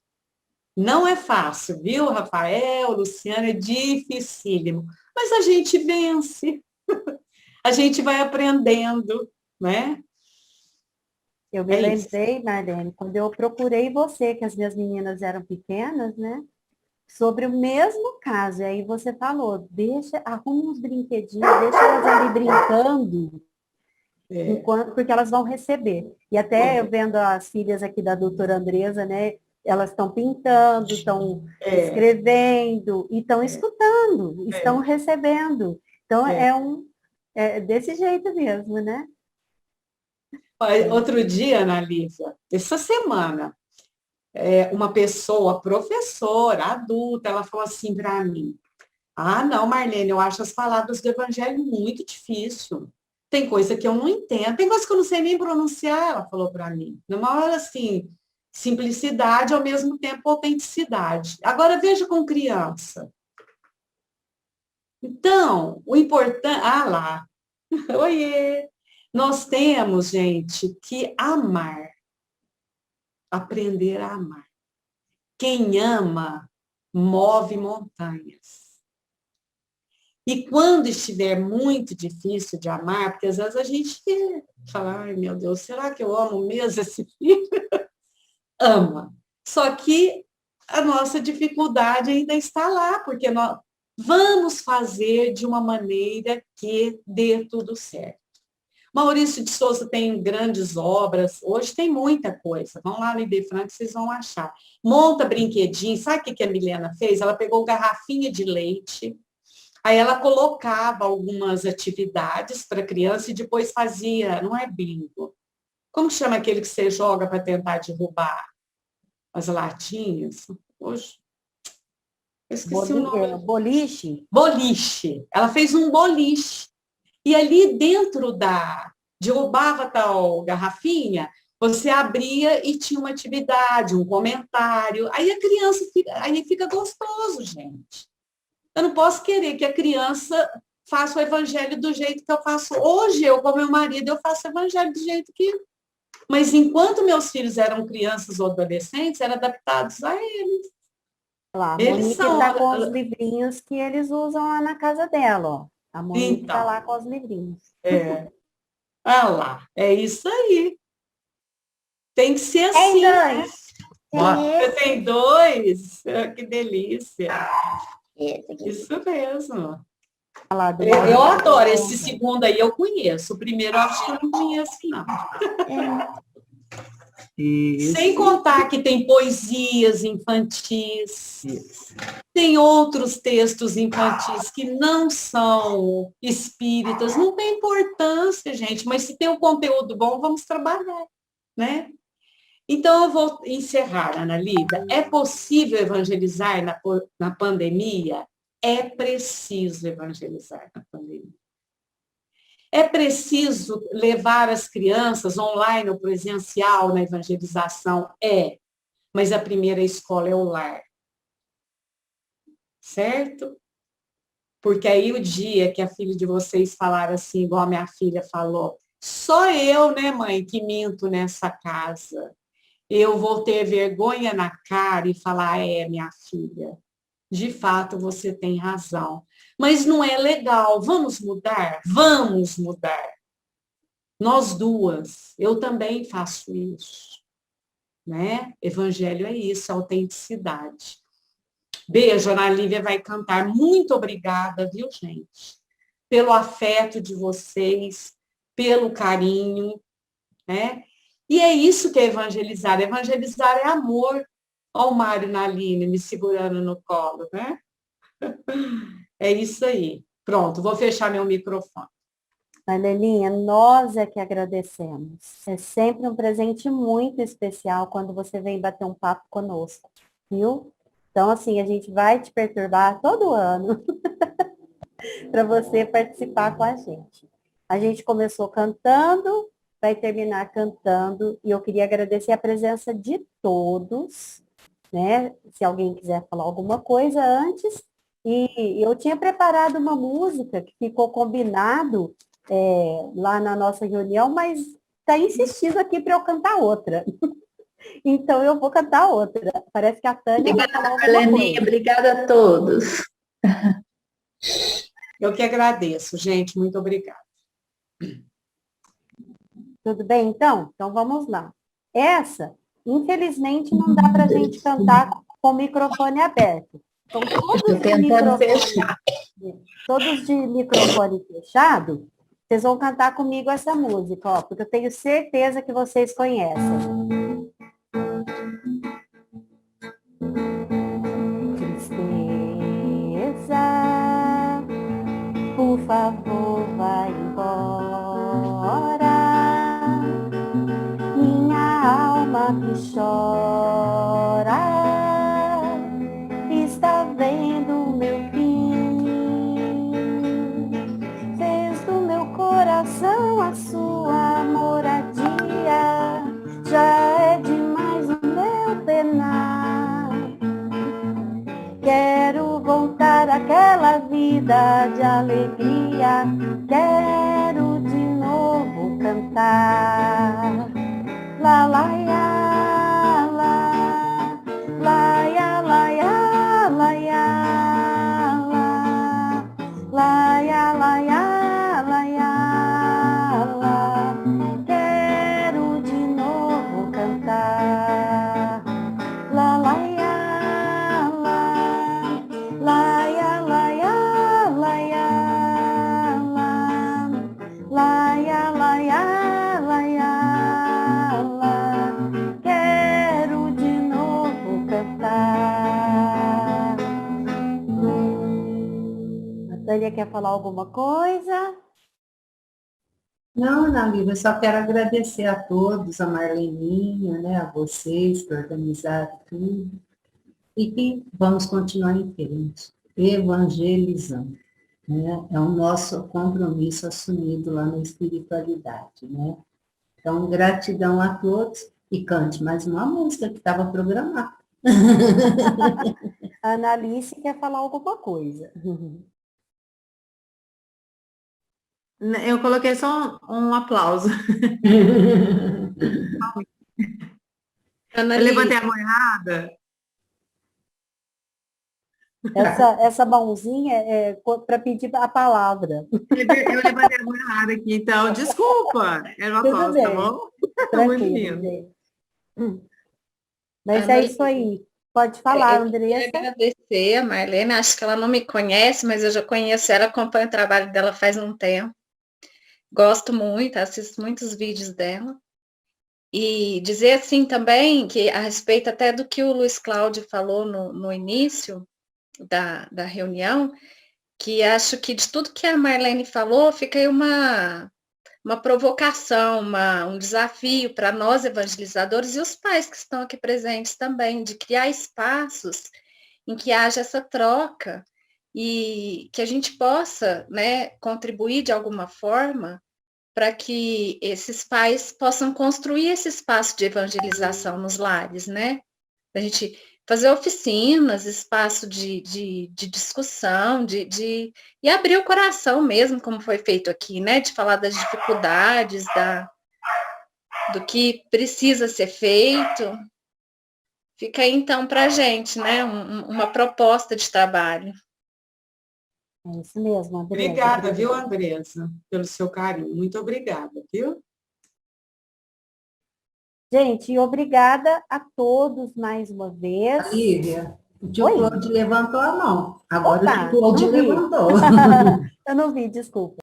Não é fácil, viu, Rafael, Luciana? É dificílimo. Mas a gente vence. A gente vai aprendendo, né? Eu me lembrei, Marlene, quando eu procurei você, que as minhas meninas eram pequenas, né? Sobre o mesmo caso. E aí você falou, arruma uns brinquedinhos, deixa elas ali brincando, porque elas vão receber. E até eu vendo as filhas aqui da doutora Andresa, né? Elas estão pintando, estão escrevendo, e estão escutando, estão recebendo. Então, é desse jeito mesmo, né? Outro dia, Ana Lívia, essa semana, uma pessoa, professora, adulta, ela falou assim para mim, não, Marlene, eu acho as palavras do Evangelho muito difícil. Tem coisa que eu não entendo, tem coisa que eu não sei nem pronunciar, ela falou para mim. Numa hora, assim, simplicidade, ao mesmo tempo autenticidade. Agora, veja com criança. Então, o importante... lá. Oiê! Nós temos, gente, que amar. Aprender a amar. Quem ama, move montanhas. E quando estiver muito difícil de amar, porque às vezes a gente fala, ai meu Deus, será que eu amo mesmo esse filho? Ama. Só que a nossa dificuldade ainda está lá, porque nós vamos fazer de uma maneira que dê tudo certo. Maurício de Souza tem grandes obras, hoje tem muita coisa. Vão lá no Idefran que vocês vão achar. Monta brinquedinho, sabe o que a Milena fez? Ela pegou garrafinha de leite, aí ela colocava algumas atividades para criança e depois fazia, não é bingo. Como chama aquele que você joga para tentar derrubar as latinhas? Hoje, eu esqueci o nome. Boliche? Boliche. Ela fez um boliche. E ali dentro derrubava tal garrafinha, você abria e tinha uma atividade, um comentário. Aí a criança fica gostoso, gente. Eu não posso querer que a criança faça o evangelho do jeito que eu faço. Hoje, eu com meu marido, eu faço o evangelho do jeito que... Mas enquanto meus filhos eram crianças ou adolescentes, eram adaptados a eles. Lá, a Monique está com os livrinhos que eles usam lá na casa dela, ó. A Monique está lá com os livrinhos. Olha lá, é isso aí. Tem que ser assim, né? Você tem 2? Que delícia. Isso mesmo. Falar do Eu adoro esse segundo aí, eu conheço. O primeiro eu acho que eu não conheço, não. Sem contar que tem poesias infantis, tem outros textos infantis que não são espíritas, não tem importância, gente, mas se tem um conteúdo bom, vamos trabalhar, né? Então, eu vou encerrar, Ana Lida. É possível evangelizar na pandemia? É preciso evangelizar na pandemia. É preciso levar as crianças online ou presencial na evangelização? É, mas a primeira escola é o lar. Certo? Porque aí o dia que a filha de vocês falaram assim, igual a minha filha falou, só eu, né, mãe, que minto nessa casa. Eu vou ter vergonha na cara e falar, minha filha, de fato você tem razão. Mas não é legal. Vamos mudar? Vamos mudar. Nós duas, eu também faço isso, né? Evangelho é isso, autenticidade. Beijo, Ana Lívia vai cantar. Muito obrigada, viu, gente? Pelo afeto de vocês, pelo carinho, né? E é isso que é evangelizar. Evangelizar é amor. Olha o Mário Naline me segurando no colo, né? É isso aí. Pronto, vou fechar meu microfone. Marlelinha, nós é que agradecemos. É sempre um presente muito especial quando você vem bater um papo conosco, viu? Então, assim, a gente vai te perturbar todo ano para você participar com a gente. A gente começou cantando, vai terminar cantando, e eu queria agradecer a presença de todos, né? Se alguém quiser falar alguma coisa antes. E eu tinha preparado uma música que ficou combinado lá na nossa reunião, mas está insistindo aqui para eu cantar outra. Então, eu vou cantar outra. Parece que a Tânia vai falar alguma coisa. Obrigada a todos. Eu que agradeço, gente. Muito obrigada. Tudo bem, então? Então, vamos lá. Essa, infelizmente, não dá para a gente cantar com o microfone aberto. Então, todos de microfone fechado, vocês vão cantar comigo essa música, ó, porque eu tenho certeza que vocês conhecem. Tristeza, por favor, vai embora. Minha alma que chora está vendo o meu fim. Fez do meu coração a sua moradia. Já é demais o meu penar. Quero voltar àquela vida de alegria. Quero de novo cantar. La la ya, la ya, la ya, la ya, la ya, la ya, la ya, la. Quero de novo cantar. La la ya, la ya, la ya, la ya, la ya, la ya, la ya. Quero de novo cantar. A Tânia quer falar alguma coisa? Não, Ana Lívia, eu só quero agradecer a todos, a Marleninha, né, a vocês por organizar tudo, e que vamos continuar em frente, evangelizando, né? É o nosso compromisso assumido lá na espiritualidade, né? Então, gratidão a todos, e cante mais uma música que estava programada. A Analice quer falar alguma coisa. Eu coloquei só um aplauso. Eu levantei a mão errada. Essa mãozinha é para pedir a palavra. Eu levantei a mão errada aqui, então, desculpa. Era uma aplauso, tá bom? Muito lindo. Mas é isso aí. Pode falar, Eu queria Andressa. agradecer a Marlene, acho que ela não me conhece, mas eu já conheço ela, acompanho o trabalho dela faz um tempo. Gosto muito, assisto muitos vídeos dela. E dizer assim também, que a respeito até do que o Luiz Cláudio falou no início da reunião, que acho que de tudo que a Marlene falou, fica aí uma provocação, um desafio para nós evangelizadores e os pais que estão aqui presentes também, de criar espaços em que haja essa troca e que a gente possa, né, contribuir de alguma forma para que esses pais possam construir esse espaço de evangelização nos lares, né? A gente fazer oficinas, espaço de discussão, e abrir o coração mesmo, como foi feito aqui, né? De falar das dificuldades, do que precisa ser feito. Fica aí, então, para a gente, né? Uma proposta de trabalho. É isso mesmo, Andressa. Obrigada, viu, Andressa, pelo seu carinho. Muito obrigada, viu? Gente, e obrigada a todos mais uma vez. Lívia, o tio Oi? Cláudio levantou a mão. Agora Opa, o tio Cláudio não vi. levantou. Eu não vi, desculpa.